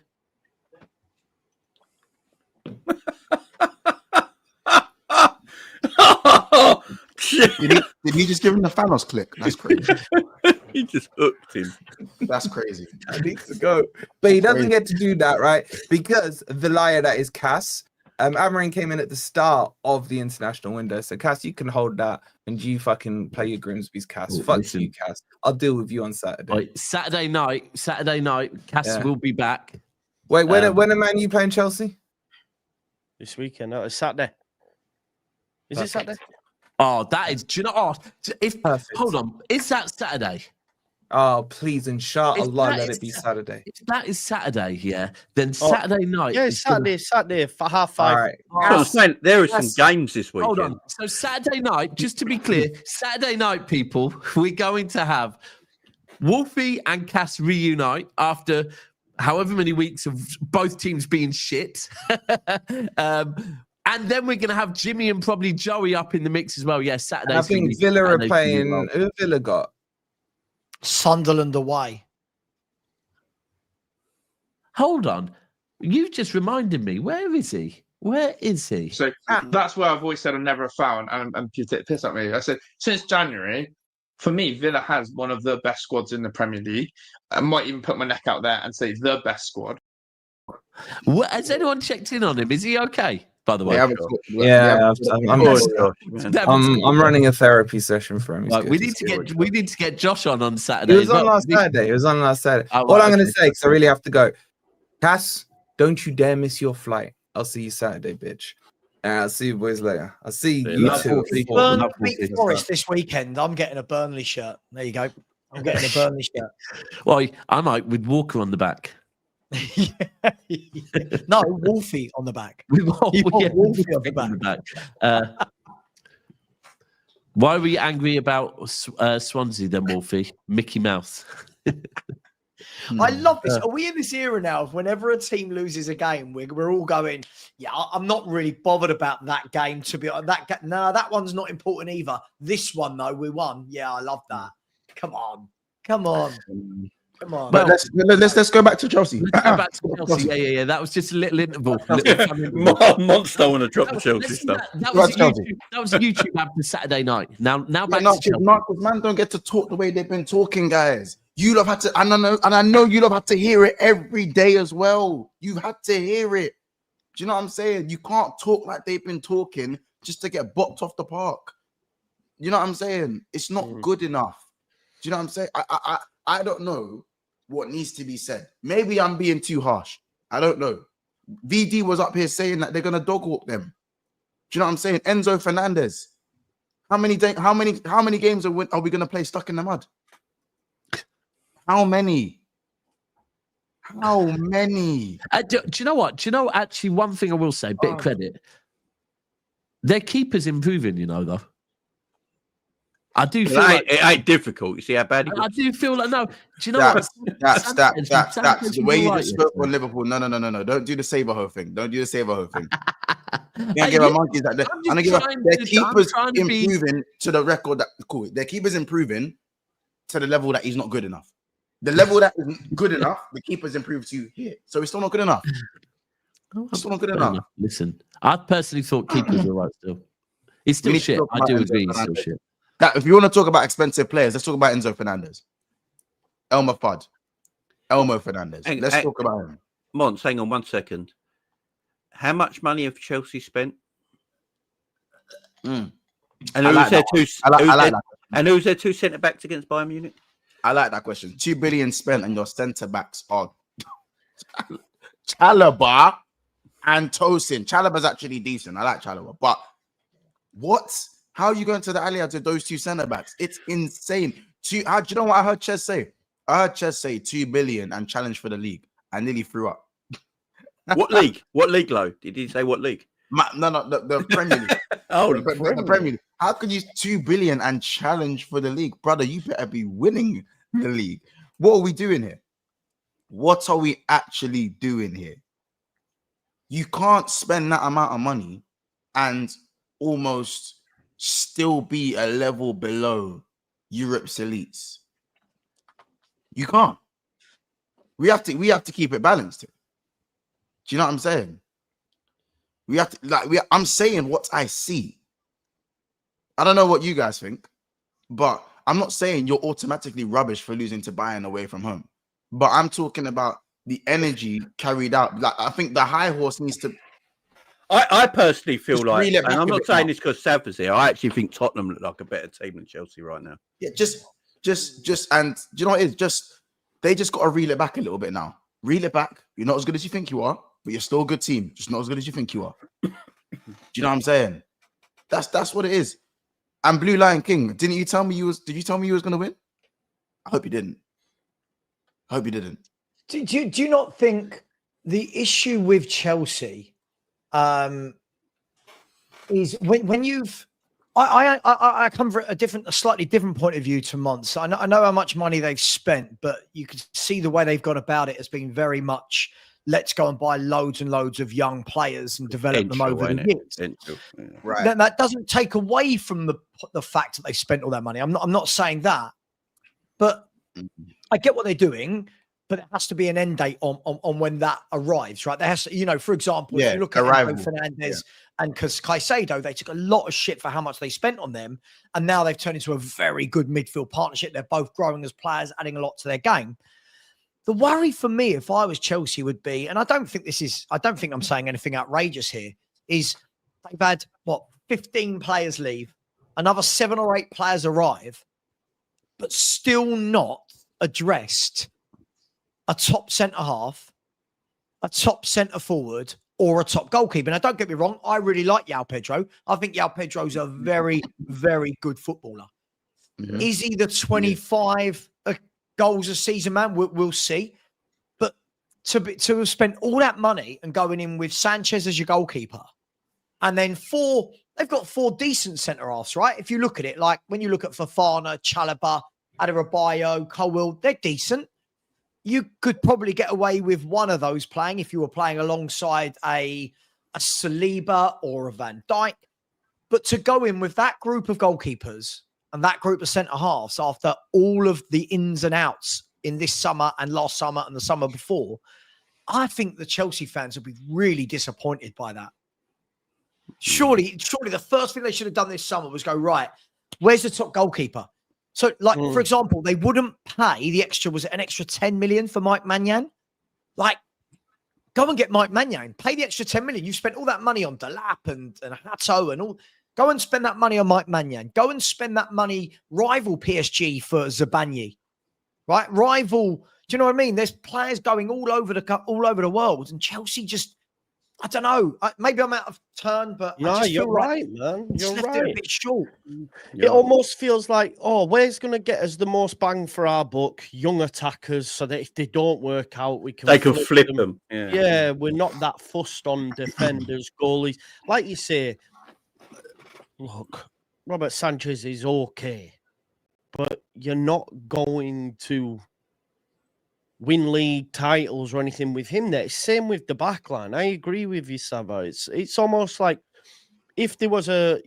Did he just give him the Thanos click? That's crazy. He just hooked him. That's crazy. I need to go. But he doesn't get to do that, right? Because the liar that is Cass, Amarin came in at the start of the international window. So, Cass, you can hold that and you fucking play your Grimsby's, Cass. Fuck listen. you, Cass. I'll deal with you on Saturday. Right, Saturday night, Cass will be back. Wait, when are Man U playing Chelsea? This weekend. No, it's Saturday. Is it Saturday? Oh, that is. Do you know? Oh, if Perfect. hold on, is that Saturday? Oh, please, inshallah, that let is it be Saturday. If that is Saturday, yeah, then Saturday night. Yeah, it's Saturday for 5:30. All right. That's what I'm saying. There are some games this weekend. Hold on. So Saturday night, just to be clear, Saturday night, people, we're going to have Wolfie and Cass reunite after however many weeks of both teams being shit. And then we're going to have Jimmy and probably Joey up in the mix as well. Yeah, Saturday. I think Villa are playing. Who Villa got? Sunderland away. Hold on. You just reminded me. Where is he? Where is he? So that's where I've always said I've never found, and people take the piss at me. I said, since January, for me, Villa has one of the best squads in the Premier League. I might even put my neck out there and say the best squad. Has anyone checked in on him? Is he okay? By the way, I'm running a therapy session for him. Right, we need to get Josh on Saturday. He was on last Saturday. All I'm going to say, because I really have to go. Cass, don't you dare miss your flight. I'll see you Saturday, bitch. And I'll see you boys later. I'll see you too. Burnley beat Forest this weekend. I'm getting a Burnley shirt. There you go. I'm getting a Burnley shirt. Well, I might with Walker on the back. No, Wolfie on the back. Wolfie on the back. Why were you angry about Swansea then, Wolfie? Mickey Mouse. I love this. Are we in this era now of whenever a team loses a game, we're all going, yeah, I'm not really bothered about that game to be that one's not important either. This one though, we won. Yeah, I love that. Come on. But let's go back to Chelsea. Yeah. That was just a little interval. Monster want to drop the Chelsea stuff. That was a YouTube ad for Saturday night. Now back to Chelsea. Marcus, man, don't get to talk the way they've been talking, guys. You love had to, and I know you love had to hear it every day as well. You had to hear it. Do you know what I'm saying? You can't talk like they've been talking just to get bopped off the park. You know what I'm saying? It's not good enough. Do you know what I'm saying? I don't know what needs to be said. Maybe I'm being too harsh. I don't know. VD was up here saying that they're gonna dog walk them. Do you know what I'm saying? Enzo Fernandez. How many games are we gonna play stuck in the mud? How many? Do you know what? Actually, one thing I will say, bit of credit. Their keeper's improving, though. I do feel it ain't difficult. You see how bad I do feel like, no. Do you know what? That's the way you just spoke on Liverpool. No. Don't do the Saberho thing. Don't do the Saberho thing. Can't give a monkeys that their keeper's improving to the record that cool. Their keeper's improving to the level that he's not good enough. The level that isn't good enough, the keeper's improved to here. So it's still not good enough. Listen, I personally thought keepers were right still. It's still shit. I do agree. It's still shit. That if you want to talk about expensive players, let's talk about Enzo Fernandez. Elmo Fernandez. Let's talk about him. Mons, hang on 1 second. How much money have Chelsea spent? And who's their two centre backs against Bayern Munich? I like that question. 2 billion spent, and your centre backs are Chalobah and Tosin. Chalobah's actually decent. I like Chalobah, but what? How are you going to the Allianz with those two centre backs? It's insane. Do you know what I heard Ches say? I heard Ches say 2 billion and challenge for the league. I nearly threw up. What league? What league, Lo? Did he say what league? No, the Premier League. The Premier League. How can you 2 billion and challenge for the league? Brother, you better be winning the league. What are we doing here? What are we actually doing here? You can't spend that amount of money and almost still be a level below Europe's elites. You can't. We have to keep it balanced here. Do you know what I'm saying? We have to I'm saying what I see. I don't know what you guys think, but I'm not saying you're automatically rubbish for losing to Bayern away from home, but I'm talking about the energy carried out. Like, I think the high horse needs to. I personally feel Just like, reel it and back I'm a not bit saying now. this because Sav is here. I actually think Tottenham look like a better team than Chelsea right now. Yeah, and do you know what it is? They just got to reel it back a little bit now. Reel it back. You're not as good as you think you are, but you're still a good team. Just not as good as you think you are. Do you know what I'm saying? That's what it is. And Blue Lion King, did you tell me you was gonna win? I hope you didn't. I hope you didn't. Do you not think the issue with Chelsea is when you've I come from a slightly different point of view to Mons. I know how much money they've spent, but you can see the way they've gone about it has been very much let's go and buy loads and loads of young players and develop them over the years. Right. That doesn't take away from the fact that they spent all that money. I'm not saying that, but I get what they're doing. But there has to be an end date on when that arrives, right? There has to, for example, if you look at Enzo Fernandez and Caicedo, they took a lot of shit for how much they spent on them, and now they've turned into a very good midfield partnership. They're both growing as players, adding a lot to their game. The worry for me, if I was Chelsea, would be, and I don't think I'm saying anything outrageous here, is they've had 15 players leave, another 7 or 8 players arrive, but still not addressed a top centre-half, a top centre-forward, or a top goalkeeper. Now, don't get me wrong, I really like João Pedro. I think João Pedro's a very, very good footballer. Mm-hmm. Is he the 25 goals a season man? We'll see. But to have spent all that money and going in with Sanchez as your goalkeeper, and then they've got 4 decent centre-halves, right? If you look at it, like when you look at Fofana, Chalobah, Adebayo, Colwill, they're decent. You could probably get away with one of those playing if you were playing alongside a Saliba or a Van Dijk. But to go in with that group of goalkeepers and that group of centre-halves after all of the ins and outs in this summer and last summer and the summer before, I think the Chelsea fans will be really disappointed by that. Surely the first thing they should have done this summer was go, right, where's the top goalkeeper? So, for example, they wouldn't pay the extra, was it an extra 10 million for Mike Maignan? Like, go and get Mike Maignan. Pay the extra 10 million. You spent all that money on Delap and Hato and all. Go and spend that money on Mike Maignan. Go and spend that money, rival PSG for Zabanyi. Right? Rival, do you know what I mean? There's players going all over the world, and Chelsea just, I don't know. Maybe I'm out of turn, but no, I just you're feel right, like man. You're You're right. right. A bit short. It almost feels like, where's going to get us the most bang for our buck? Young attackers, so that if they don't work out, they can flip them. Yeah, we're not that fussed on defenders, goalies. Like you say, look, Robert Sanchez is okay, but you're not going to win league titles or anything with him there. Same with the backline. I agree with you, Sava. It's almost like if there was a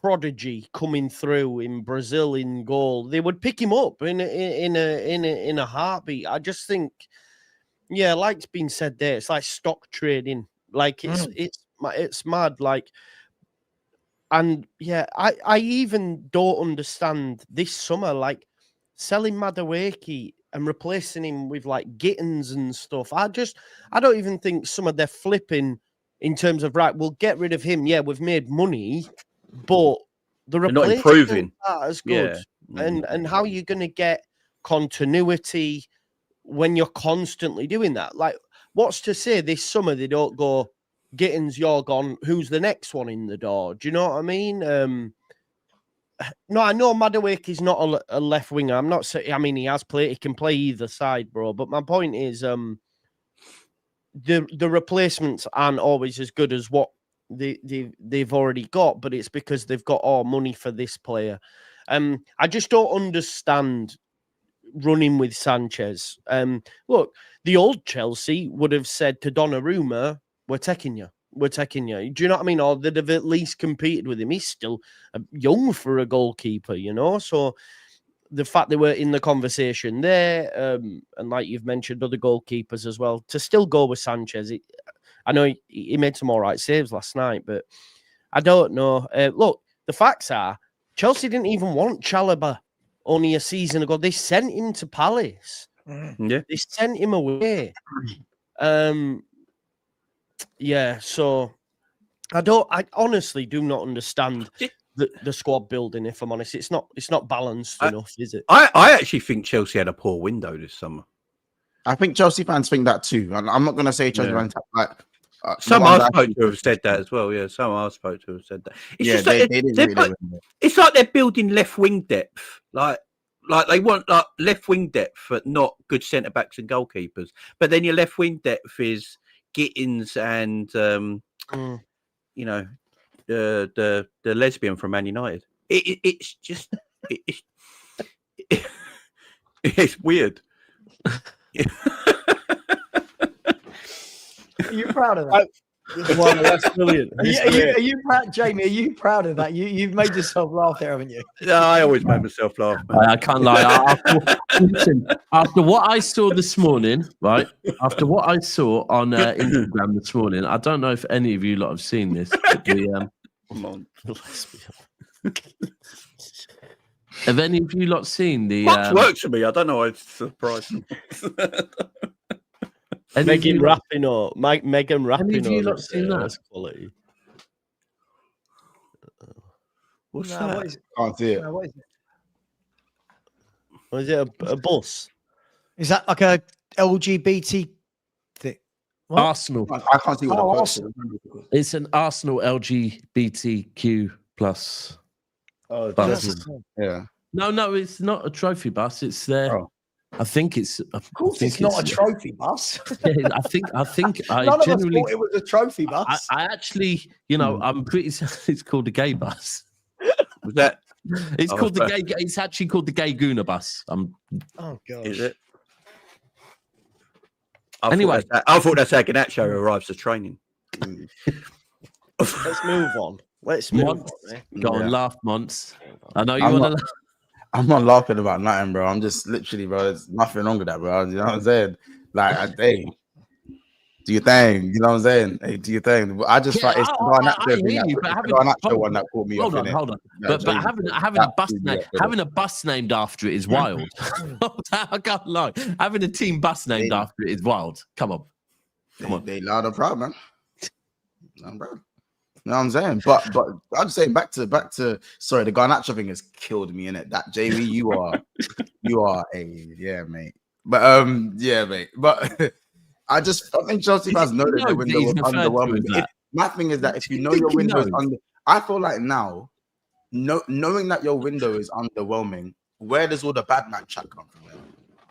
prodigy coming through in Brazil in goal, they would pick him up in a heartbeat. I just think, like's been said there, it's like stock trading. Like it's mad. Like, and I even don't understand this summer, like selling Madueke and replacing him with like Gittins and stuff. I don't even think some of their flipping in terms of, right, we'll get rid of him. Yeah, we've made money, but the replacement not improving as good. Yeah. And how are you going to get continuity when you're constantly doing that? Like, what's to say this summer they don't go, Gittins, you're gone, who's the next one in the door? Do you know what I mean? No, I know Madueke is not a left winger. I'm not saying. I mean, he can play either side, bro. But my point is, the replacements aren't always as good as what they've already got. But it's because they've got all money for this player. I just don't understand running with Sanchez. Look, the old Chelsea would have said to Donnarumma, "We're taking you. We're taking you." Do you know what I mean? Or they'd have at least competed with him. He's still young for a goalkeeper, So the fact they were in the conversation there, and like you've mentioned, other goalkeepers as well, to still go with Sanchez. I know he made some all right saves last night, but I don't know. Look, the facts are Chelsea didn't even want Chalobah. only a season ago. They sent him to Palace. Yeah. They sent him away. Yeah, so I honestly do not understand the squad building, if I'm honest. It's not balanced enough, is it? I actually think Chelsea had a poor window this summer. I think Chelsea fans think that too. And I'm not going to say Chelsea fans like some I spoke to have said that as well. Yeah, some I spoke to have said that. It's just they like didn't really it's like they're building left wing depth. Like they want like left wing depth, but not good centre backs and goalkeepers. But then your left wing depth is Gittins and you know the lesbian from Man United. It's just it's weird. Are you proud of that? Well, that's brilliant. Are you proud, Jamie? Are you proud of that? You've made yourself laugh there, haven't you? No, I always make myself laugh. Man. I can't lie. After what I saw this morning, right? After what I saw on Instagram this morning, I don't know if any of you lot have seen this. Come on. Have any of you lot seen the? Much works for me. I don't know. It's surprising. Megan Rapinoe. Megan Rapinoe. Any of you lot seen that? Quality. What's that? What is it? Can't see it. What is it? Was it a bus? Is that like a LGBT thing? What? Arsenal. I can't see what the post is. It's an Arsenal LGBTQ plus. Oh, bus. Yeah. No, it's not a trophy bus. It's there. Oh. Of course, it's not a trophy bus. Yeah, I think I None genuinely of us thought it was a trophy bus. I actually, I'm pretty certain it's called a gay bus. Was that? It's called the gay. It's actually called the Gay Gooner bus. Oh gosh. Is it? Anyway, I thought that's how Ganacho arrives to training. Let's move on. Let's move on. Go on, laugh, Monts. I know you want to laugh. I'm not laughing about nothing, bro. I'm just literally, bro. There's nothing wrong with that, bro. You know what I'm saying? Like, hey, do your thing. You know what I'm saying? Hey, do your thing. I just thought it's the Garnacho one that caught me off. Hold on. But having a bus named after it is wild. I can't lie. Having a team bus named after it is wild. Come on. They loud and proud, man. I'm proud. You know what I'm saying? But I'm just saying back to sorry, the Garnacho thing has killed me in it. That Jamie, you are mate. But mate. But I think Chelsea fans know that their window was underwhelming. My thing is that if you know your window is under, I feel like now, knowing that your window is underwhelming, where does all the bad man chat come from?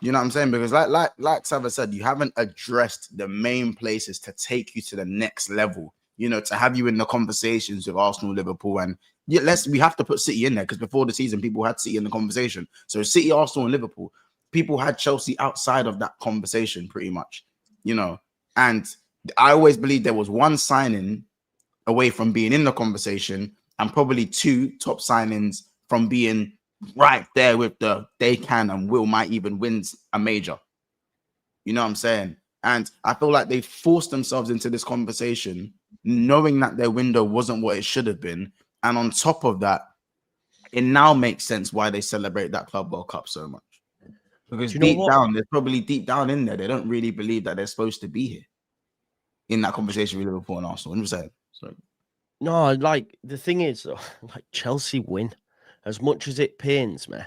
You know what I'm saying? Because like Sava said, you haven't addressed the main places to take you to the next level. You know, to have you in the conversations with Arsenal, Liverpool, and we have to put City in there because before the season, people had City in the conversation. So City, Arsenal, and Liverpool, people had Chelsea outside of that conversation pretty much, you know. And I always believed there was one signing away from being in the conversation and probably two top signings from being right there with they can and will might even win a major. You know what I'm saying? And I feel like they forced themselves into this conversation knowing that their window wasn't what it should have been. And on top of that, it now makes sense why they celebrate that Club World Cup so much. Because they're probably deep down in there, they don't really believe that they're supposed to be here in that conversation with Liverpool and Arsenal. You know what I'm saying? So, no, like the thing is, like Chelsea win as much as it pains me.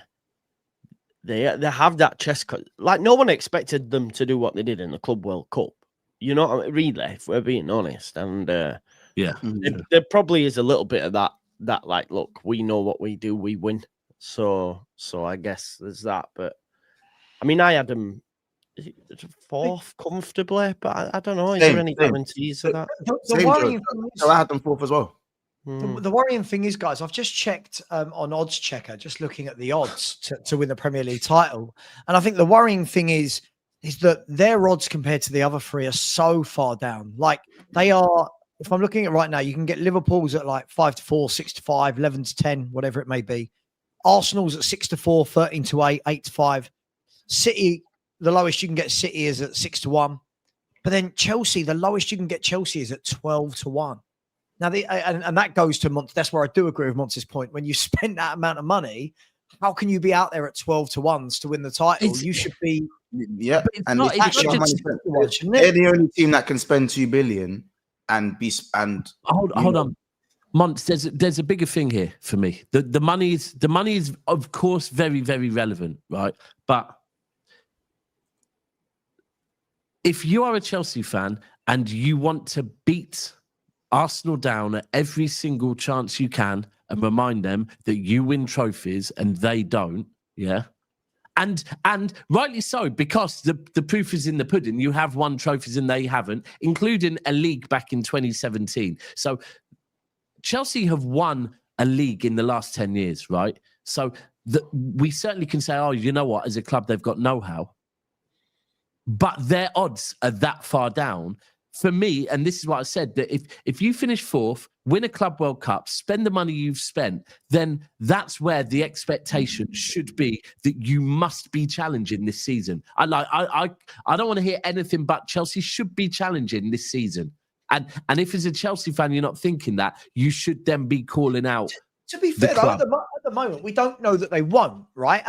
They have that chest cut. Like no one expected them to do what they did in the Club World Cup. You know, really, if we're being honest, and there probably is a little bit of that. Like, look, we know what we do, we win. So I guess there's that. But I mean, I had them fourth comfortably, but I don't know. Is there any guarantees of that? The worrying thing is, I had them fourth as well. The worrying thing is, guys, I've just checked on Odds Checker, just looking at the odds to win the Premier League title, and I think the worrying thing is that their odds compared to the other three are so far down. Like they are. If I'm looking at it right now, you can get Liverpool's at like 5-4, 6-5, 11-10, whatever it may be. Arsenal's at 6-4, 13-8, 8-5. City, the lowest you can get City is at 6-1. But then Chelsea, the lowest you can get Chelsea is at 12-1. Now, and that goes to Monty. That's where I do agree with Monty's point. When you spend that amount of money, how can you be out there at 12-1s to win the title? You should be. Yeah, and they're the only team that can spend 2 billion and be hold on. Monts, there's a bigger thing here for me. The money is of course very, very relevant, right? But if you are a Chelsea fan and you want to beat Arsenal down at every single chance you can and remind them that you win trophies and they don't, yeah. And rightly so, because the proof is in the pudding. You have won trophies and they haven't, including a league back in 2017. So Chelsea have won a league in the last 10 years, right? So we certainly can say, oh, you know what, as a club, they've got know-how. But their odds are that far down. For me, and this is what I said, that if you finish 4th, win a Club World Cup, spend the money you've spent, then that's where the expectation should be that you must be challenging this season. I don't want to hear anything but Chelsea should be challenging this season. And if as a Chelsea fan you're not thinking that, you should then be calling out. To be fair, though, at the moment, we don't know that they won't, right?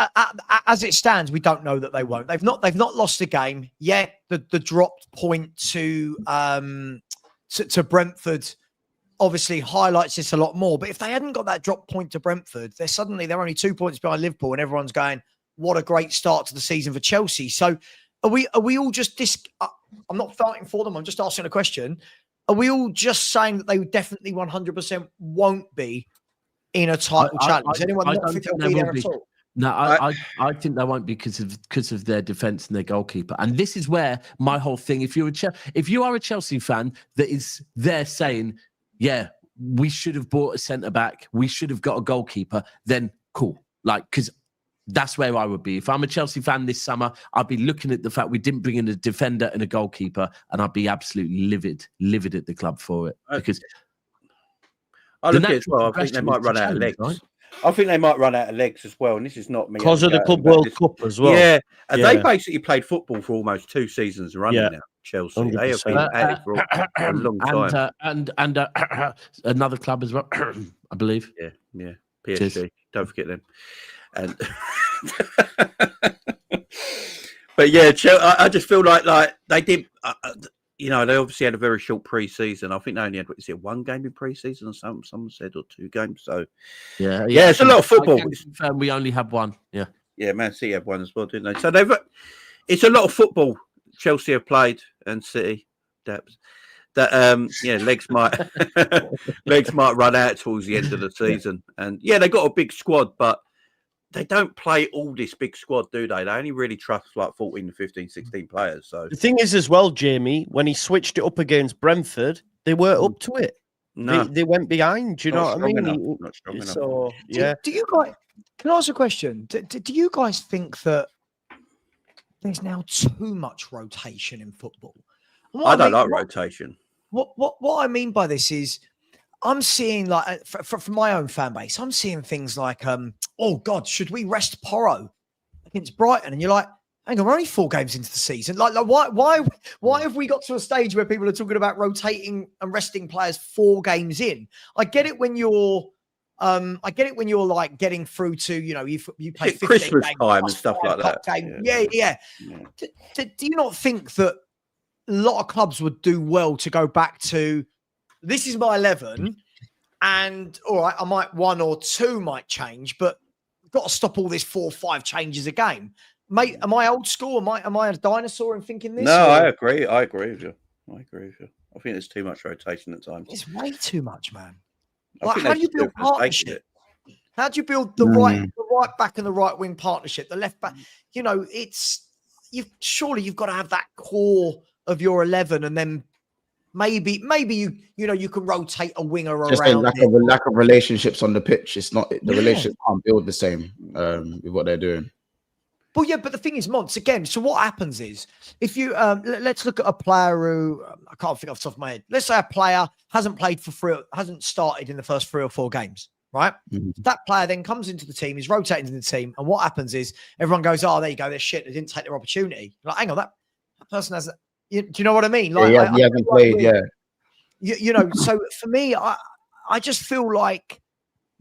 As it stands, we don't know that they won't. They've not lost a game yet. The dropped point to Brentford obviously highlights this a lot more. But if they hadn't got that drop point to Brentford, they're only 2 points behind Liverpool, and everyone's going, "What a great start to the season for Chelsea." So are we all just I'm not fighting for them. I'm just asking a question. Are we all just saying that they definitely 100% won't be in a title challenge? Does anyone not think they'll be there at all? No, I think they won't because of their defense and their goalkeeper. And this is where my whole thing. If you are a Chelsea fan that is there saying, yeah, we should have bought a centre back, we should have got a goalkeeper, then cool. Because that's where I would be. If I'm a Chelsea fan this summer, I'd be looking at the fact we didn't bring in a defender and a goalkeeper, and I'd be absolutely livid at the club for it. Because I look at it as well. I think they might run out of legs. Right? I think they might run out of legs as well. And this is not me. Because of the Club World Cup as well. Yeah. And they basically played football for almost 2 seasons running now, Chelsea. 100%. They have been at it for a long time. And another club as well, I believe. Yeah. PSG. Cheers. Don't forget them. And but yeah, I just feel like they did. They obviously had a very short pre-season. I think they only had 1 game in pre-season, or someone said, or 2 games. So yeah, it's a lot of football. We only have 1. Yeah, Man City have 1 as well, didn't they? So it's a lot of football. Chelsea have played, and City. Legs might run out towards the end of the season. And they got a big squad, but they don't play all this big squad, do they? They only really trust 14, 15, 16 players. So the thing is as well, Jamie, when he switched it up against Brentford, they weren't up to it. No. They went behind. Do you know what I mean? Not strong enough. So, yeah. Do you guys, can I ask a question? Do you guys think that there's now too much rotation in football? I don't like rotation. What I mean by this is, I'm seeing from my own fan base, I'm seeing things like, oh God, should we rest Porro against Brighton? And you're like, hang on, we're only 4 games into the season. Why have we got to a stage where people are talking about rotating and resting players 4 games in? I get it when you're like getting through to, you play 15 Christmas games, time and stuff like that. Yeah. Do you not think that a lot of clubs would do well to go back to, this is my 11, and all right, I might 1 or 2 might change, but I've got to stop all this 4 or 5 changes a game. Mate, am I old school? Am I a dinosaur in thinking this? No, I agree. I agree with you. I think there's too much rotation at times. It's way too much, man. How do you build partnership? How do you build the right back and the right wing partnership? The left back, surely you've got to have that core of your 11, and then maybe you can rotate a winger just around. Just lack of relationships on the pitch. It's not the relationships can't build the same with what they're doing. Well, yeah, but the thing is, Monts, again, so what happens is, if you, let's look at a player who, I can't think off the top of my head. Let's say a player hasn't started in the first 3 or 4 games, right? Mm-hmm. That player then comes into the team, is rotating into the team, and what happens is, everyone goes, oh, there you go, they're shit, they didn't take their opportunity. Like, hang on, that person hasn't, do you know what I mean? Like, he hasn't played, so for me, I just feel like,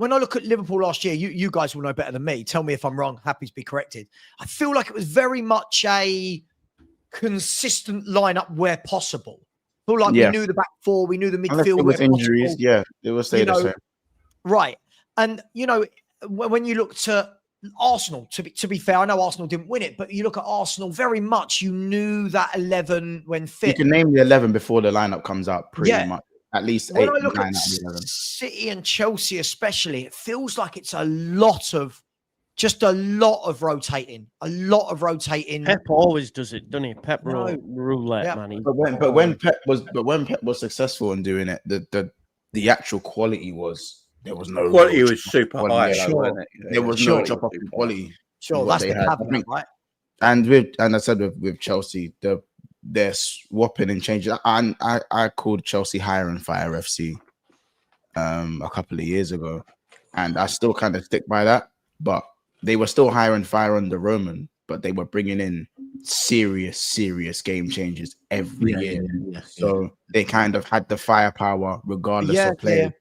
when I look at Liverpool last year, you guys will know better than me. Tell me if I'm wrong. Happy to be corrected. I feel like it was very much a consistent lineup where possible. I feel like we knew the back four, we knew the midfield. With injuries, it will stay the same. Right. And, when you look to Arsenal, to be fair, I know Arsenal didn't win it, but you look at Arsenal, very much you knew that 11 when fit. You can name the 11 before the lineup comes out pretty much. At least 8 when I look 9 at out of 11. City and Chelsea especially, it feels like it's a lot of rotating. Pep always does it, doesn't he? Pep roulette, man. But when Pep was successful in doing it, the actual quality was there was no quality was super high. There was no drop off in quality. Sure, that's the caveat, right? And I said with Chelsea, they're swapping and changing. I called Chelsea hire and fire FC a couple of years ago, and I still kind of stick by that. But they were still hire and fire under Roman, but they were bringing in serious game changers every year. So they kind of had the firepower regardless of play.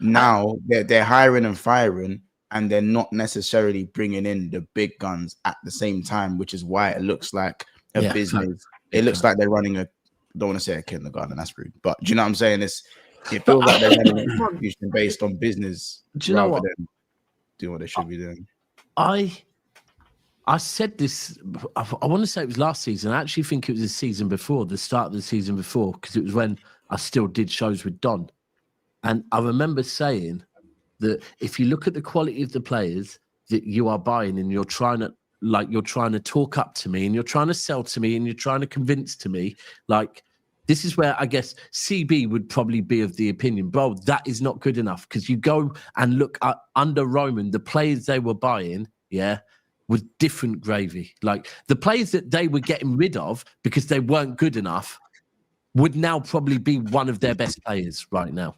Now they're hiring and firing, and they're not necessarily bringing in the big guns at the same time, which is why it looks like a business. It looks like they're running I don't want to say a kindergarten, that's rude, but do you know what I'm saying? It feels like they're running an institution based on business rather than doing what they should be doing. I said this, I want to say it was last season. I actually think it was the season before, the start of the season before, because it was when I still did shows with Don. And I remember saying that if you look at the quality of the players that you are buying and you're trying to talk up to me and you're trying to sell to me and you're trying to convince to me, like, this is where I guess CB would probably be of the opinion, bro, that is not good enough. Because you go and look at under Roman, the players they were buying, was different gravy. Like the players that they were getting rid of because they weren't good enough would now probably be one of their best players right now.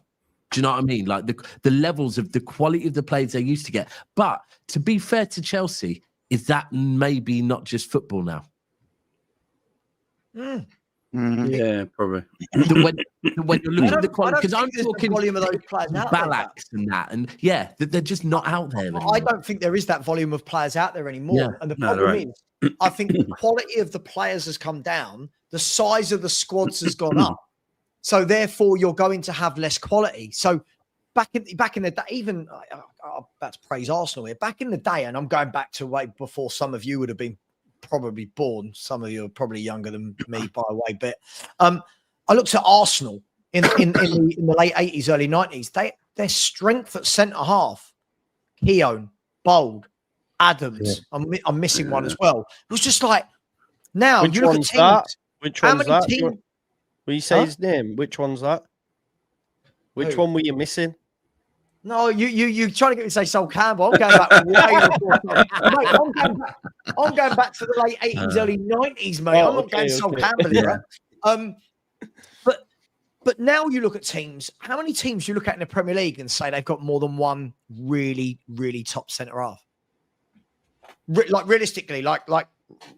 Do you know what I mean? Like the levels of the quality of the players they used to get. But to be fair to Chelsea, is that maybe not just football now? Yeah, probably. When you're looking at the quality, because I'm talking volume of those players out Ballax and that, and they're just not out there anymore. I don't think there is that volume of players out there anymore. And the problem is, I think the quality of the players has come down, the size of the squads has gone up. So therefore, you're going to have less quality. So back in the day, even I'm about to praise Arsenal here. Back in the day, and I'm going back to way before some of you would have been probably born. Some of you are probably younger than me by a way bit. I looked at Arsenal in the late 80s, early 90s. Their strength at centre half, Keown, Bold, Adams. I'm missing one as well. It was just like now you look at teams. Which one's that? Will you say his name? Which one's that? Which one were you missing? No, you trying to get me to say Sol Campbell. I'm going back way before. Mate, I'm going back to the late 80s, early 90s, mate. I'm not going Sol Campbell here. But now you look at teams. How many teams do you look at in the Premier League and say they've got more than one really, really top centre half? Like realistically, like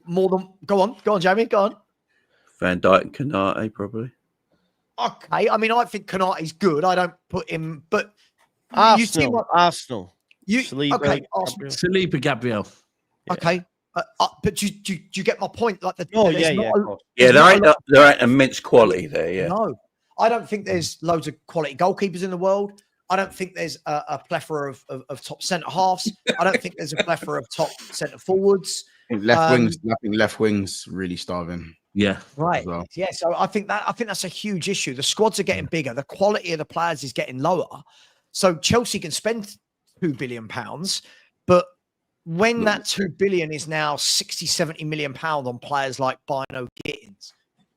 more than. Go on, Jamie. Go on. Van Dijk and Konate, probably. Okay, I mean, I think Konate's good. I don't put him, but Arsenal. Saliba Gabriel. Okay, but do you get my point? Like there ain't immense quality there. Yeah, no, I don't think there's loads of quality goalkeepers in the world. I don't think there's a plethora of top centre halves. I don't think there's a plethora of top centre forwards. Left wings really starving. Yeah. Right. Well. Yeah. So I think that's a huge issue. The squads are getting bigger. The quality of the players is getting lower. So Chelsea can spend £2 billion, but when that 2 billion is now 60, 70 million pounds on players like Bino Gittins,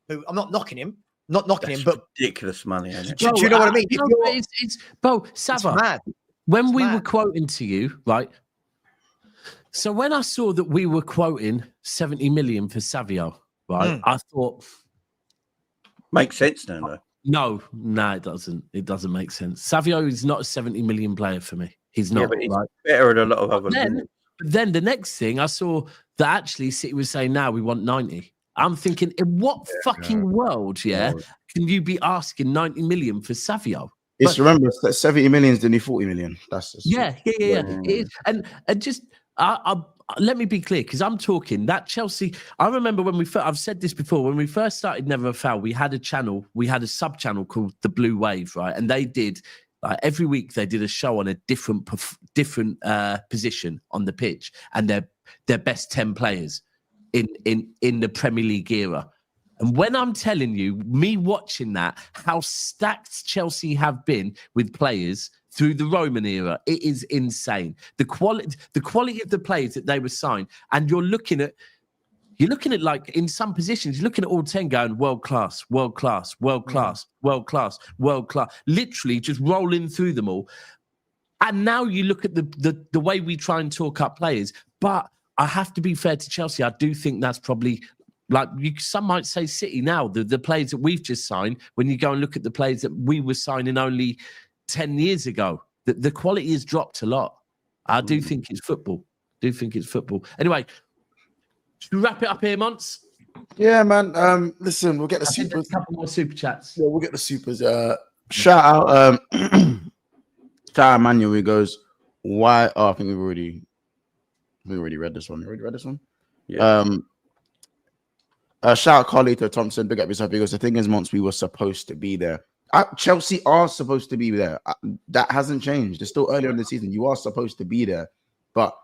who I'm not knocking him, but ridiculous money. Isn't it? Do you know what I mean? Bo Sava, when we were quoting to you, right? So when I saw that we were quoting 70 million for Savio, right? I thought makes sense now, though. No, it doesn't. It doesn't make sense. Savio is not a 70 million player for me. He's not. But he's better than a lot of other. Then the next thing I saw that actually City was saying now we want 90. I'm thinking, in what fucking world, can you be asking 90 million for Savio? It's remember that 70 million is the new 40 million. That's just, yeah. It is. And just let me be clear, because I'm talking that Chelsea. I remember when I've said this before, when we first started Never a Foul, we had a sub channel called The Blue Wave, right? And they did every week they did a show on a different position on the pitch and their best 10 players in the Premier League era. And when I'm telling you, me watching that, how stacked Chelsea have been with players through the Roman era, it is insane. The quality of the players that they were signed, and you're looking at like in some positions, you're looking at all 10 going world class, world class, world class, world class, world class, literally just rolling through them all. And now you look at the way we try and talk up players, but I have to be fair to Chelsea. I do think that's probably, like some might say City now, the players that we've just signed, when you go and look at the players that we were signing only 10 years ago, the quality has dropped a lot. I do think it's football. Anyway, should we wrap it up here, Monts? Yeah, man. Listen, we'll get the supers. A couple more super chats. Yeah, we'll get the supers. Shout out shout out Manuel. He goes, why? Oh, I think we already read this one. You already read this one? Yeah. Shout out Carlito Thompson. Big up yourself. He goes, the thing is, Monts, we were supposed to be there. Chelsea are supposed to be there. That hasn't changed. It's still early in the season. You are supposed to be there, but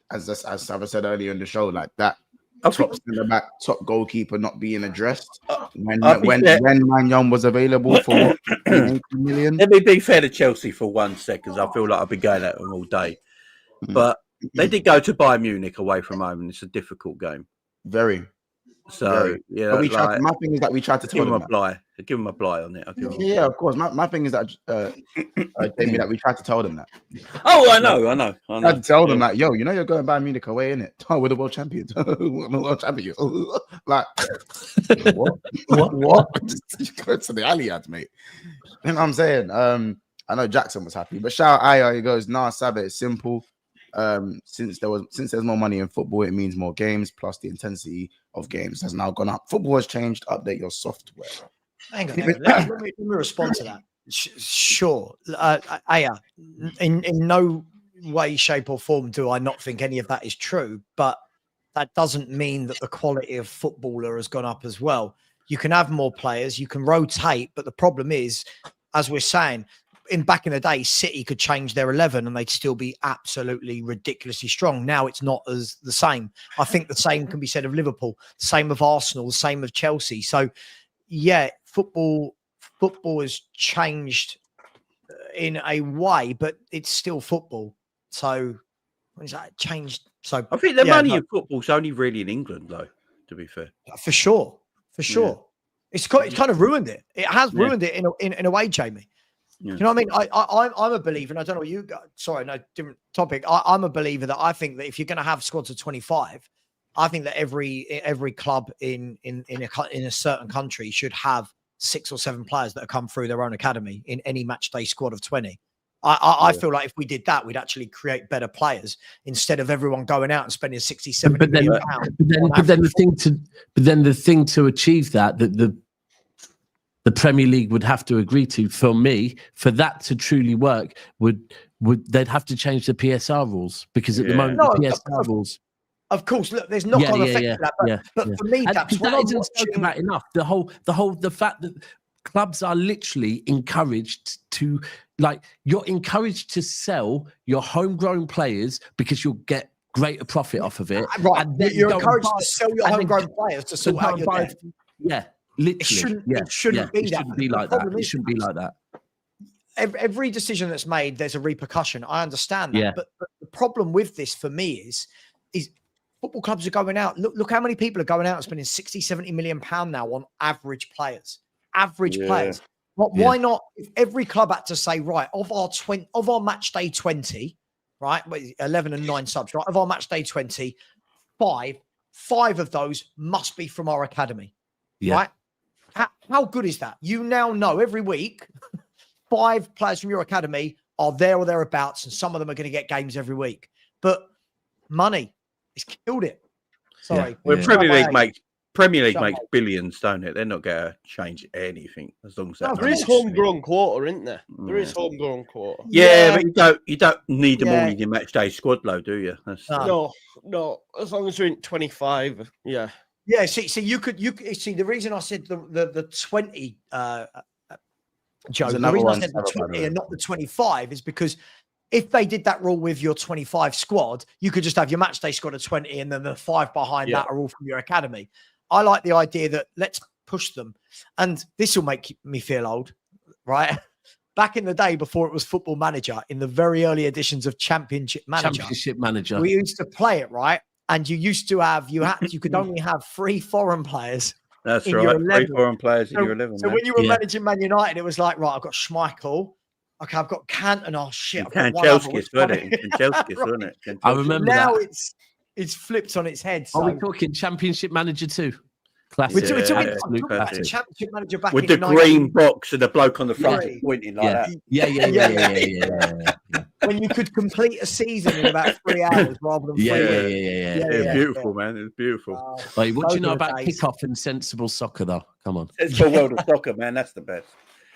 as I said earlier in the show, like that top centre back, top goalkeeper not being addressed when Mannion was available for what, 80 million. Let me be fair to Chelsea for 1 second. I feel like I've been going at them all day, but they did go to Bayern Munich away from home, and it's a difficult game. Very. So yeah, but my thing is that we tried to tell them give them a blight on it. Yeah, of course. My thing is that Jamie, that we tried to tell them that. Oh, I know. I had to tell them that, yo, you know you're going Bayern Munich away, innit? Oh, we're the world champions. We're the world champions. Like what? You go to the Allianz, mate. You know what I'm saying? I know Jackson was happy, but shout out Aya. He goes, nah, Sabbath, it's simple. Since there's more money in football, it means more games, plus the intensity of games has now gone up. Football has changed. Update your software. Hang on, let me respond to that. Sure, Aya, in no way, shape, or form do I not think any of that is true, but that doesn't mean that the quality of footballer has gone up as well. You can have more players, you can rotate, but the problem is, as we're saying, back in the day, City could change their 11 and they'd still be absolutely ridiculously strong. Now it's not as the same. I think the same can be said of Liverpool, same of Arsenal, same of Chelsea. So, yeah, football has changed in a way, but it's still football. So, what is that changed? So I think the money of football's only really in England, though. To be fair, for sure. Yeah. It's kind of ruined it. It has ruined it in a way, Jamie. Yeah. You know what I mean? I'm a believer, and I don't know what you got. Sorry, no, different topic. I'm a believer that I think that if you're going to have squads of 25, I think that every club in a certain country should have 6 or 7 players that have come through their own academy in any match day squad of 20. I feel like if we did that, we'd actually create better players instead of everyone going out and spending 60, 70 million pounds. But then the thing to achieve that the Premier League would have to agree to, for me, for that to truly work, they'd have to change the PSR rules, because at the moment the PSR rules. Of course, look, there's knock-on effect to that, but for me, that's that isn't spoken about enough. The fact that clubs are literally encouraged to, like, you're encouraged to sell your homegrown players because you'll get greater profit off of it. Right, and you're encouraged to sell your homegrown players to sort out your debt. Yeah. Literally, it shouldn't be that. It shouldn't be like that. Every decision that's made, there's a repercussion. I understand that, but the problem with this for me is football clubs are going out. Look how many people are going out and spending 60, 70 million pound now on average players. Players. Why not? If every club had to say, right, of our match day 20, right, 11 and 9 subs, right, of our match day 20, five of those must be from our academy, right? How good is that? You now know every week 5 players from your academy are there or thereabouts, and some of them are going to get games every week. But money has killed it. Sorry. Well, Premier League makes Premier League makes billions, don't it? They're not going to change anything as long as that. There is homegrown quota, isn't there? There is homegrown quota. Yeah, but you don't need them all in your match day squad, though, do you? No. As long as you're in 25, yeah. Yeah, see, you could see the reason I said the 20, Joe. The reason I said the 20 and not the 25 is because if they did that rule with your 25 squad, you could just have your match day squad of 20, and then the 5 behind that are all from your academy. I like the idea that let's push them, and this will make me feel old, right? Back in the day, before it was Football Manager, in the very early editions of Championship Manager, we used to play it, right? And you used to have you could only have 3 foreign players. That's right, 3 foreign players in your 11. So when you were managing Man United, it was like, right, I've got Schmeichel. Okay, I've got Cantona. Oh shit, Kanchelskis, wasn't it? I remember now that. it's flipped on its head. So. Are we talking Championship Manager 2? Classic. We're talking about the Championship Manager back with in the green box and the bloke on the front pointing like that. Yeah. When you could complete a season in about 3 hours rather than 3 Yeah. It was beautiful, man. It was beautiful. Wait, what do you know about kickoff and sensible soccer, though? Come on. Sensible world of soccer, man. That's the best.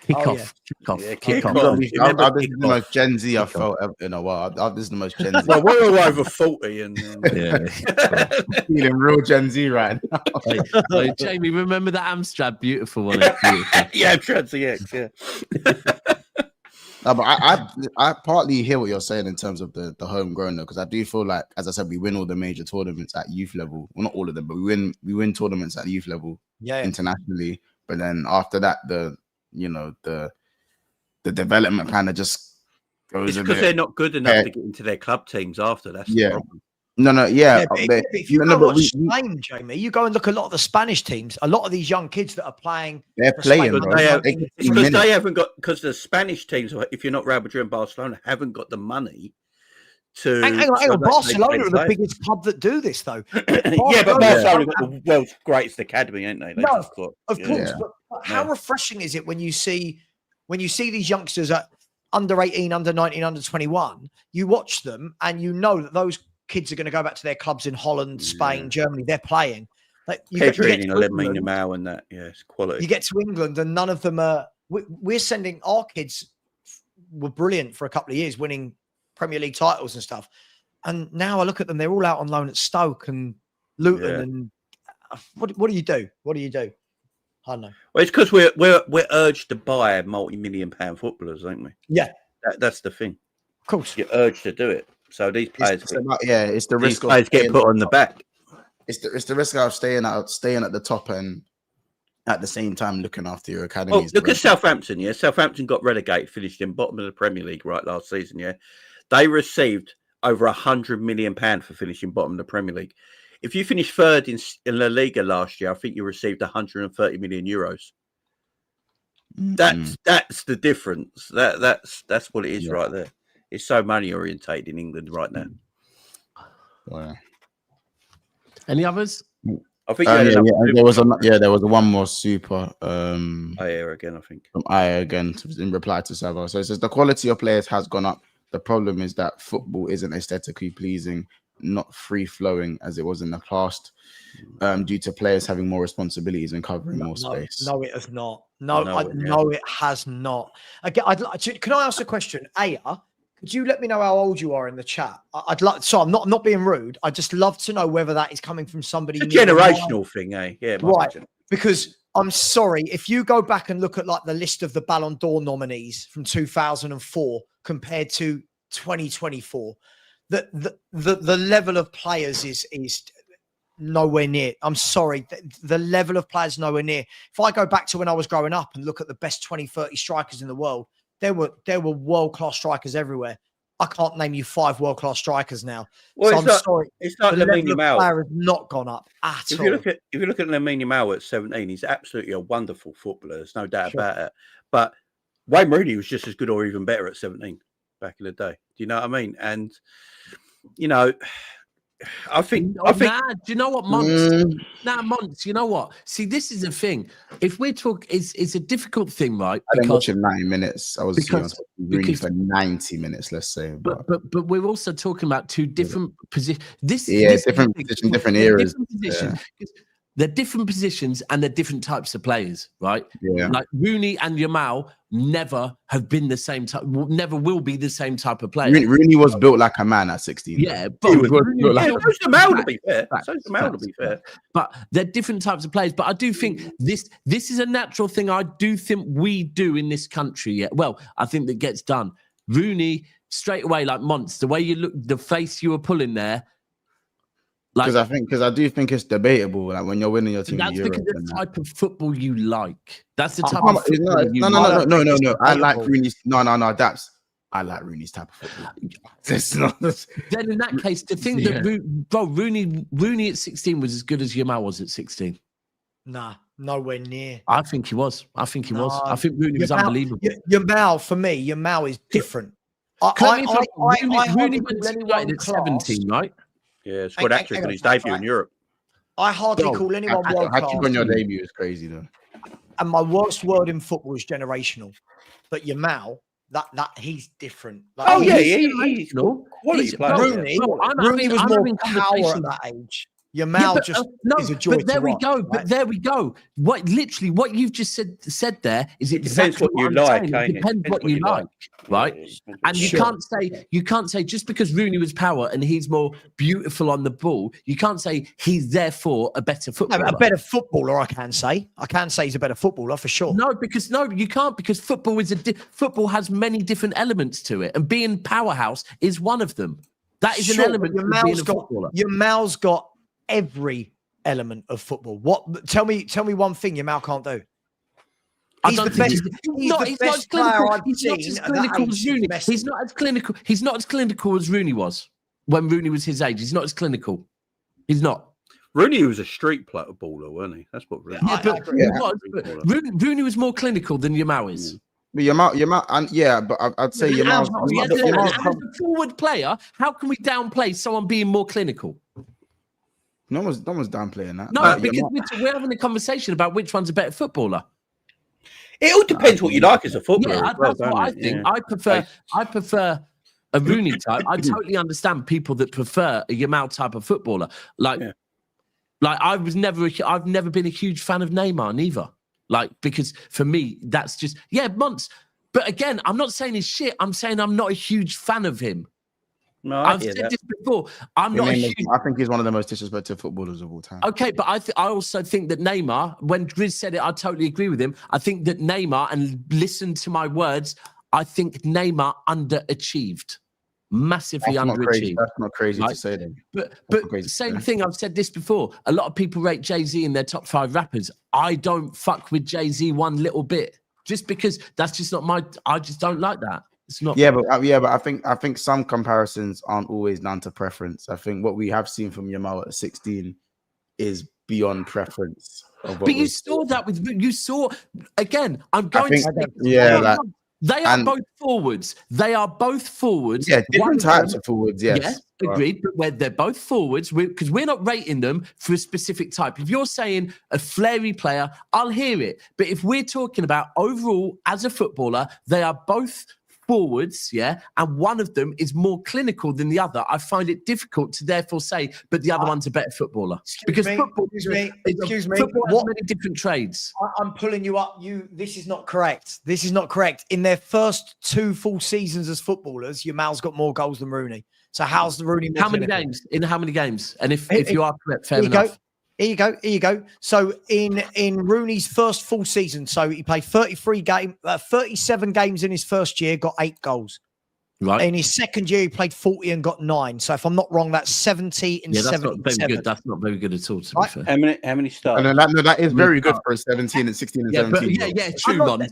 Kickoff. This is the most Gen Z I've felt in a while. This is the most Gen Z. Well, we're all over 40 and feeling real Gen Z right now. Hey, Jamie, remember that Amstrad beautiful one? Yeah, Amstrad CX, yeah. No, but I partly hear what you're saying in terms of the homegrown though, because I do feel like, as I said, we win all the major tournaments at youth level. Well, not all of them, but we win tournaments at youth level internationally. But then after that, the development kind of just goes. It's because they're not good enough to get into their club teams after. That's the problem. If you go watch Spain, Jamie, you go and look at a lot of the Spanish teams. A lot of these young kids that are playing, they're playing because they haven't got, because the Spanish teams, if you're not Real Madrid and Barcelona, haven't got the money to. Hang on. Barcelona are the biggest club that do this, though. Yeah, but Barcelona got the world's greatest academy, ain't they? No, of course. But how refreshing is it when you see these youngsters at under 18, under 19, under 21? You watch them and you know that those kids are going to go back to their clubs in Holland, Spain, Germany. They're playing. Like you get to Lemina and that, it's quality. You get to England and none of them are. We're sending our kids were brilliant for a couple of years, winning Premier League titles and stuff. And now I look at them; they're all out on loan at Stoke and Luton. And what do you do? What do you do? I don't know. Well, it's because we're urged to buy multi-million-pound footballers, aren't we? Yeah, that's the thing. Of course, you're urged to do it. So these players, it's the risk of players get put on the back. It's the risk of staying at the top and at the same time looking after your academies. Look at Southampton. Yeah, Southampton got relegated, finished in bottom of the Premier League last season. Yeah, they received over £100 million for finishing bottom of the Premier League. If you finish third in La Liga last year, I think you received 130 million euros. That's the difference. That's what it is right there. It's so money orientated in England right now. Wow. Any others? I think there was one more super. Aya again, I think. From Aya again in reply to Savo. So it says the quality of players has gone up. The problem is that football isn't aesthetically pleasing, not free flowing as it was in the past, due to players having more responsibilities and covering more space. No, it has not. No, it has not. Again, can I ask a question? Aya, could you let me know how old you are in the chat? I'd like. So I'm not being rude. I just love to know whether that is coming from somebody. It's a generational thing, eh? Yeah, right. Because I'm sorry, if you go back and look at like the list of the Ballon d'Or nominees from 2004 compared to 2024, the level of players is nowhere near. I'm sorry, the level of players nowhere near. If I go back to when I was growing up and look at the best 20, 30 strikers in the world, there were world-class strikers everywhere. I can't name you 5 world-class strikers now. Well, so I'm sorry. It's like Lamine Yamal has not gone up at all. If you look at Lamine Yamal at 17, he's absolutely a wonderful footballer. There's no doubt about it. But Wayne Rooney was just as good or even better at 17 back in the day. Do you know what I mean? And I think. Do you know what, Monts? Monts. You know what? See, this is the thing. If we're talking, it's a difficult thing, right? I didn't watch him 90 minutes. I was really for 90 minutes, let's say. But we're also talking about two different positions. Different position, different eras. Different position. they're different positions and they're different types of players, right? Yeah. Like Rooney and Yamal never have been the same type, never will be the same type of player. Rooney was built like a man at 16. Yeah, He but was Rooney built like Yeah, built- so's the Mal, to be fair. Facts, So's the Mal, to facts, be fair. But they're different types of players. But I do think this is a natural thing I do think we do in this country. Yeah. Well, I think that gets done. Rooney, straight away, like Monts, the way you look, the face you were pulling there. Because I do think it's debatable. Like when you're winning your team, That's in because Europe of the and type of football you like. That's the type that. of football you like. No. I like Rooney's. No. I like Rooney's type of football. It's not. Then in that case, to think that Rooney at 16 was as good as Yamal was at 16. Nah, nowhere near. I think he was. I think Rooney was Yamal- unbelievable. Yamal, for me, Yamal is different. Rooney hardly went call to anyone United at class. 17, right? Yeah, scored hat-trick hang on on, his debut right. in Europe. I hardly call anyone world Hat-trick class. on your debut is crazy though. And my worst word in football is generational. But Yamal, that he's different. Like, Oh, yeah, he's he's quality player. Rooney, Rooney was more power at that age. Yamal is a joy but there to we watch, go. right? But there we go. What you've just said there is It depends exactly what you I'm like, saying. ain't It it? depends what you like, right? And you can't say just because Rooney was power and he's more beautiful on the ball, you can't say he's therefore a better footballer. A better footballer, I can say. He's a better footballer for sure. No, you can't, because football is football has many different elements to it, and being powerhouse is one of them. That is an element of being a footballer. Yamal's got every element of football. What? Tell me one thing Yamal can't do. He's the best. He's the best player I've seen at that age. He's not as clinical. He's not as clinical as Rooney was when Rooney was his age. He's not as clinical. He's not. Rooney was a street baller, wasn't he? That's what Rooney. Rooney was more clinical than Yamal is. But Yamal, and but I'd say Yamal's as a forward player, how can we downplay someone being more clinical? No one's downplaying that. No, because we're having a conversation about which one's a better footballer. It all depends what you like as a footballer. Yeah, that's what I think. Yeah. I prefer a Rooney type. I totally understand people that prefer a Yamal type of footballer. Like I've never been a huge fan of Neymar neither. Like, because for me, that's just months. But again, I'm not saying he's shit. I'm saying I'm not a huge fan of him. No, I've said this before. I think he's one of the most disrespected footballers of all time. Okay, but I also think that Neymar, when Grizz said it, I totally agree with him. I think that Neymar, and listen to my words, I think Neymar underachieved. Massively underachieved. That's not crazy to say then. But same thing, I've said this before. A lot of people rate Jay-Z in their top 5 rappers. I don't fuck with Jay-Z one little bit. Just because that's just not I just don't like that. It's not. But I think some comparisons aren't always down to preference. I think what we have seen from Yamal at 16 is beyond preference. But you saw that again. I'm going they are both forwards. Yeah, different types of forwards. Yes, agreed. But they're both forwards because we're not rating them for a specific type. If you're saying a flary player, I'll hear it. But if we're talking about overall as a footballer, they are both forwards, and one of them is more clinical than the other. I find it difficult to therefore say, but the other one's a better footballer. Football has many different trades. I'm pulling you up. This is not correct. In their first 2 full seasons as footballers, Yamal's got more goals than Rooney. So how's the Rooney? How many games? In how many games? And if you are correct, fair enough. Here you go. So in Rooney's first full season, so he played 37 games in his first year, got 8 goals. Right. In his second year, he played 40 and got 9. So if I'm not wrong, that's 70 and 77. Not very good. That's not very good at all, to be fair. How many starts? That is very good for a 17 and 16 and 17. True, Mon.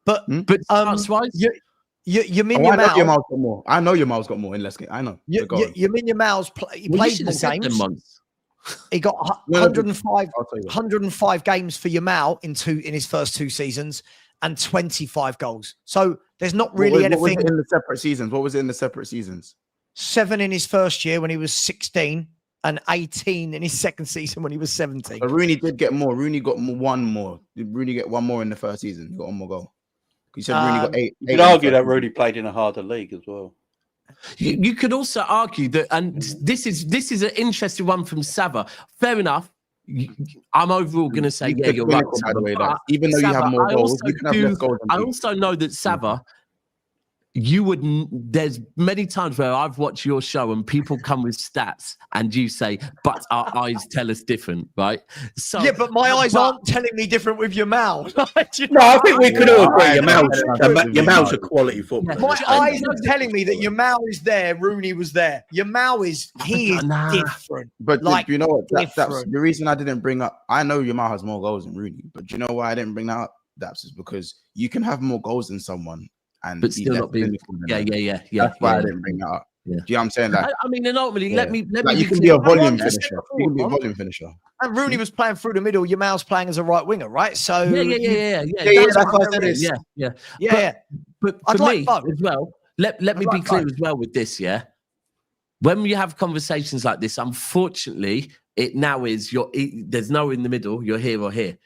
But starts-wise? You mean Yamal's got more? I know Yamal's got more in less games. I know. You mean Yamal's he played more games. He got 105 games for Yamal in his first 2 seasons and 25 goals. So there's not really anything. What was it in the separate seasons? What was it in the separate seasons? 7 in his first year when he was 16 and 18 in his second season when he was 17. But Rooney did get more. Rooney got 1 more. Did Rooney get 1 more in the first season? He got 1 more goal. You said Rooney got 8. You could argue that Rooney played in a harder league as well. You could also argue that, and this is an interesting one from Sava. Fair enough. I'm overall going to say, yeah, you're right. By the way, even though you have more goals, you can have less goals. I also know that Sava, you wouldn't. There's many times where I've watched your show and people come with stats and you say, but our eyes tell us different, right? So yeah, but my eyes aren't telling me different with your mouth. No, I think we could all agree your mouth's a quality footballer. My eyes are telling me that your mouth is there, Rooney was there. Your mouth is different. But you know what? That's the reason I didn't bring up. I know Yamal has more goals than Rooney, but do you know why I didn't bring that up? That's just because you can have more goals than someone and still not be. Yeah. That's why I didn't bring that up. Yeah. Do you know what I'm saying? Like, I mean, and ultimately, let me. You can be a volume finisher. You can be a volume finisher. And Rooney was playing through the middle. Yamal's playing as a right winger, right? So yeah. That's what I said. Yeah. But for me as well, let me be clear as well with this. Yeah, when you have conversations like this, unfortunately, it now is there's no in the middle. You're here or here.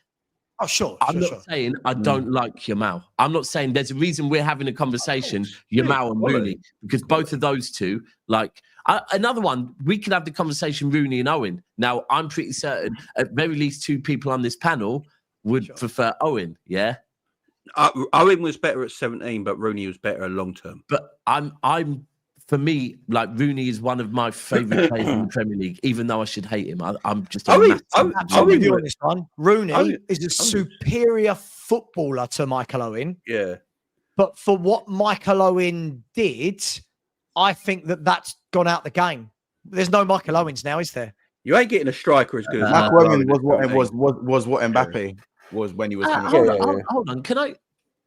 Oh, sure. I'm not saying I don't like Yamal. I'm not saying there's a reason we're having a conversation, Yamal and Rooney, because both of those two, like another one, we can have the conversation Rooney and Owen. Now, I'm pretty certain at very least two people on this panel would prefer Owen. Yeah. Owen was better at 17, but Rooney was better long term. But I'm for me, like Rooney is one of my favourite players in the Premier League, even though I should hate him. I'm just with you on this one. Rooney is a superior footballer to Michael Owen. Yeah. But for what Michael Owen did, I think that's gone out the game. There's no Michael Owens now, is there? You ain't getting a striker as good as Michael Owen was what Mbappe was when he was coming. Hold on, can I?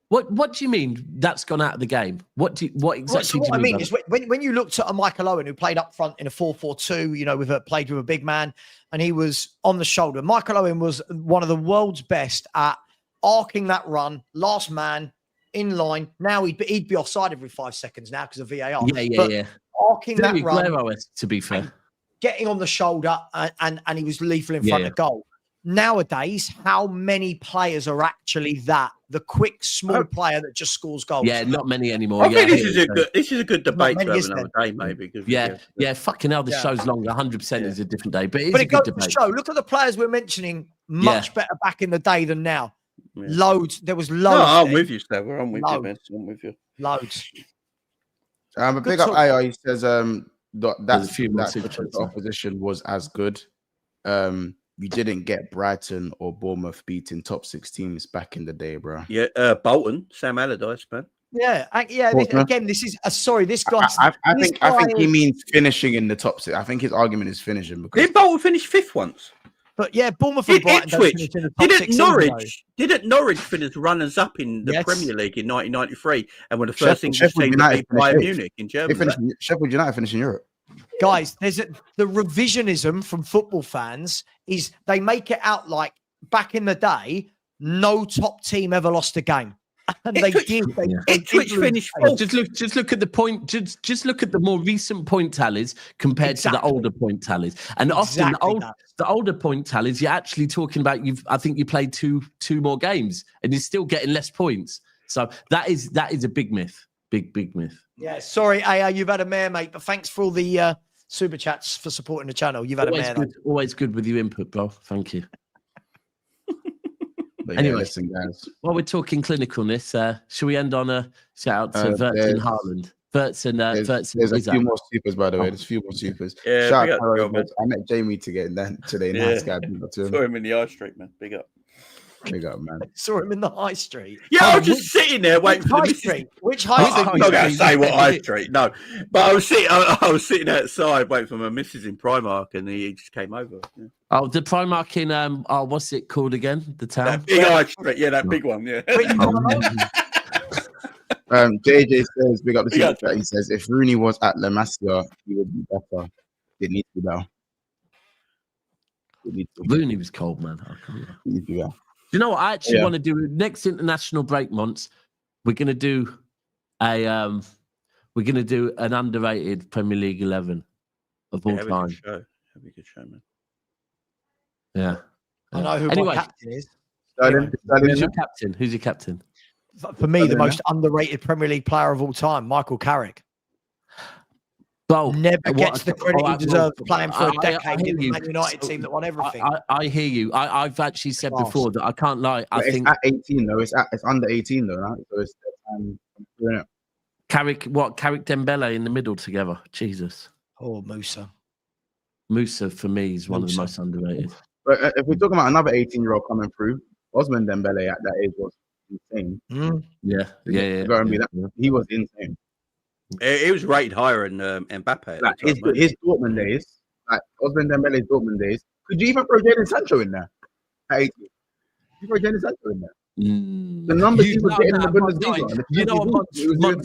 What do you mean that's gone out of the game? What exactly do you mean? Is when you looked at a Michael Owen who played up front in a 4-4-2, you know, played with a big man, and he was on the shoulder. Michael Owen was one of the world's best at arcing that run, last man in line. Now he'd be offside every 5 seconds now because of VAR. Yeah. Arcing that run, to be fair, getting on the shoulder, and he was lethal in front of goal. Nowadays, how many players are actually the quick, small player that just scores goals? Yeah, not many anymore. I think this is a good debate to have another day, maybe. Yeah, fucking hell, the show's longer. 100% is a different day, but it goes to show. Look at the players we're mentioning, much better back in the day than now. Yeah. Loads. There was loads. No, I'm with you, Steve. I'm with you, man. I'm with you. Loads. But big up AI. He says that opposition was as good. You didn't get Brighton or Bournemouth beating top 6 teams back in the day, bro. Yeah, Bolton, Sam Allardyce, man. Yeah. This is sorry. This guy. I think he means finishing in the top 6. I think his argument is finishing because did Bolton finish 5th once? But yeah, Bournemouth and Brighton Ipswich. Didn't Norwich finish runners up in the Premier League in 1993 and were the first English team to beat Bayern Munich in Germany? Sheffield United finished in Europe. Guys, the revisionism from football fans is they make it out like back in the day, no top team ever lost a game. And Ipswich finished 4th. Just look at the point. Just look at the more recent point tallies compared to the older point tallies. And often the older point tallies, you're actually talking about I think you played two more games and you're still getting less points. So that is a big myth. Big myth. Yeah, sorry, AA, you've had a mare, mate, but thanks for all the super chats for supporting the channel. You've had a mare. Always good with your input, bro. Thank you. Anyway, listen, guys. While we're talking clinicalness, should we end on a shout out to Verts and Haaland? Verts and there's a few more supers, by the way. There's a few more supers. Yeah, shout out to I met Jamie today. Nice guy. Saw him in the high street, man. Big up. Big up, man. Saw him in the high street. Yeah, I was just sitting there waiting for the street. Which high street? I'm not going to say what high street, no. But I was sitting outside waiting for my missus in Primark, and he just came over. Yeah. Oh, the Primark in what's it called again? The town. That big high street, yeah, that big one, yeah. JJ says, big up the super chat. He says, if Rooney was at La Masia, he would be better. It needs to be better. Rooney was cold, man. It needs to be better. You know what I actually want to do next international break months? We're gonna do an underrated Premier League 11 of all time. That'd be a good show, man. Yeah. I know who my captain is. Who's your captain? Who's your captain? For me, the most underrated Premier League player of all time, Michael Carrick. Well, never gets the credit he well, deserves playing for a I decade hear in the you. Man United team that won everything. I hear you. I've actually said before that I can't lie. I But think it's at 18 though. It's under 18 though, right? So it's doing it. Carrick Dembele in the middle together. Jesus. Oh, Musa. Musa for me is one of the most underrated. But if we're talking about another 18-year-old coming through, Osman Dembele at that age was insane. Yeah. He was insane. He was rated higher than Mbappe. Like his Dortmund days, like Osman Dembele's Dortmund days. Could you even throw Jadon Sancho in there? At 18? You throw Jadon Sancho in there? The numbers he was getting in the Bundesliga. You know what?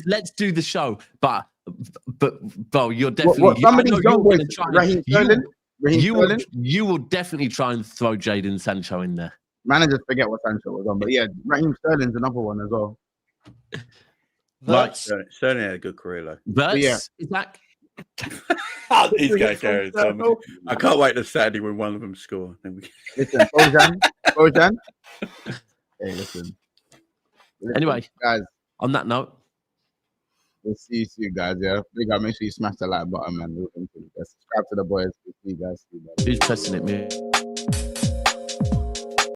Let's do the show. But Bo, you're definitely some of these young boys, Raheem Sterling. You will definitely try and throw Jadon Sancho in there. Managers forget what Sancho was on, but yeah, Raheem Sterling's another one as well. Right, Sterling had a good career though. But yeah, is that? He's going to go. I can't wait to Saturday when one of them score. Listen, Bojan. Hey, listen. Anyway, guys. On that note, we'll see you soon, guys. Yeah, big up. Make sure you smash the like button, man. Subscribe to the boys. We'll see you guys soon. Who's pressing it, man?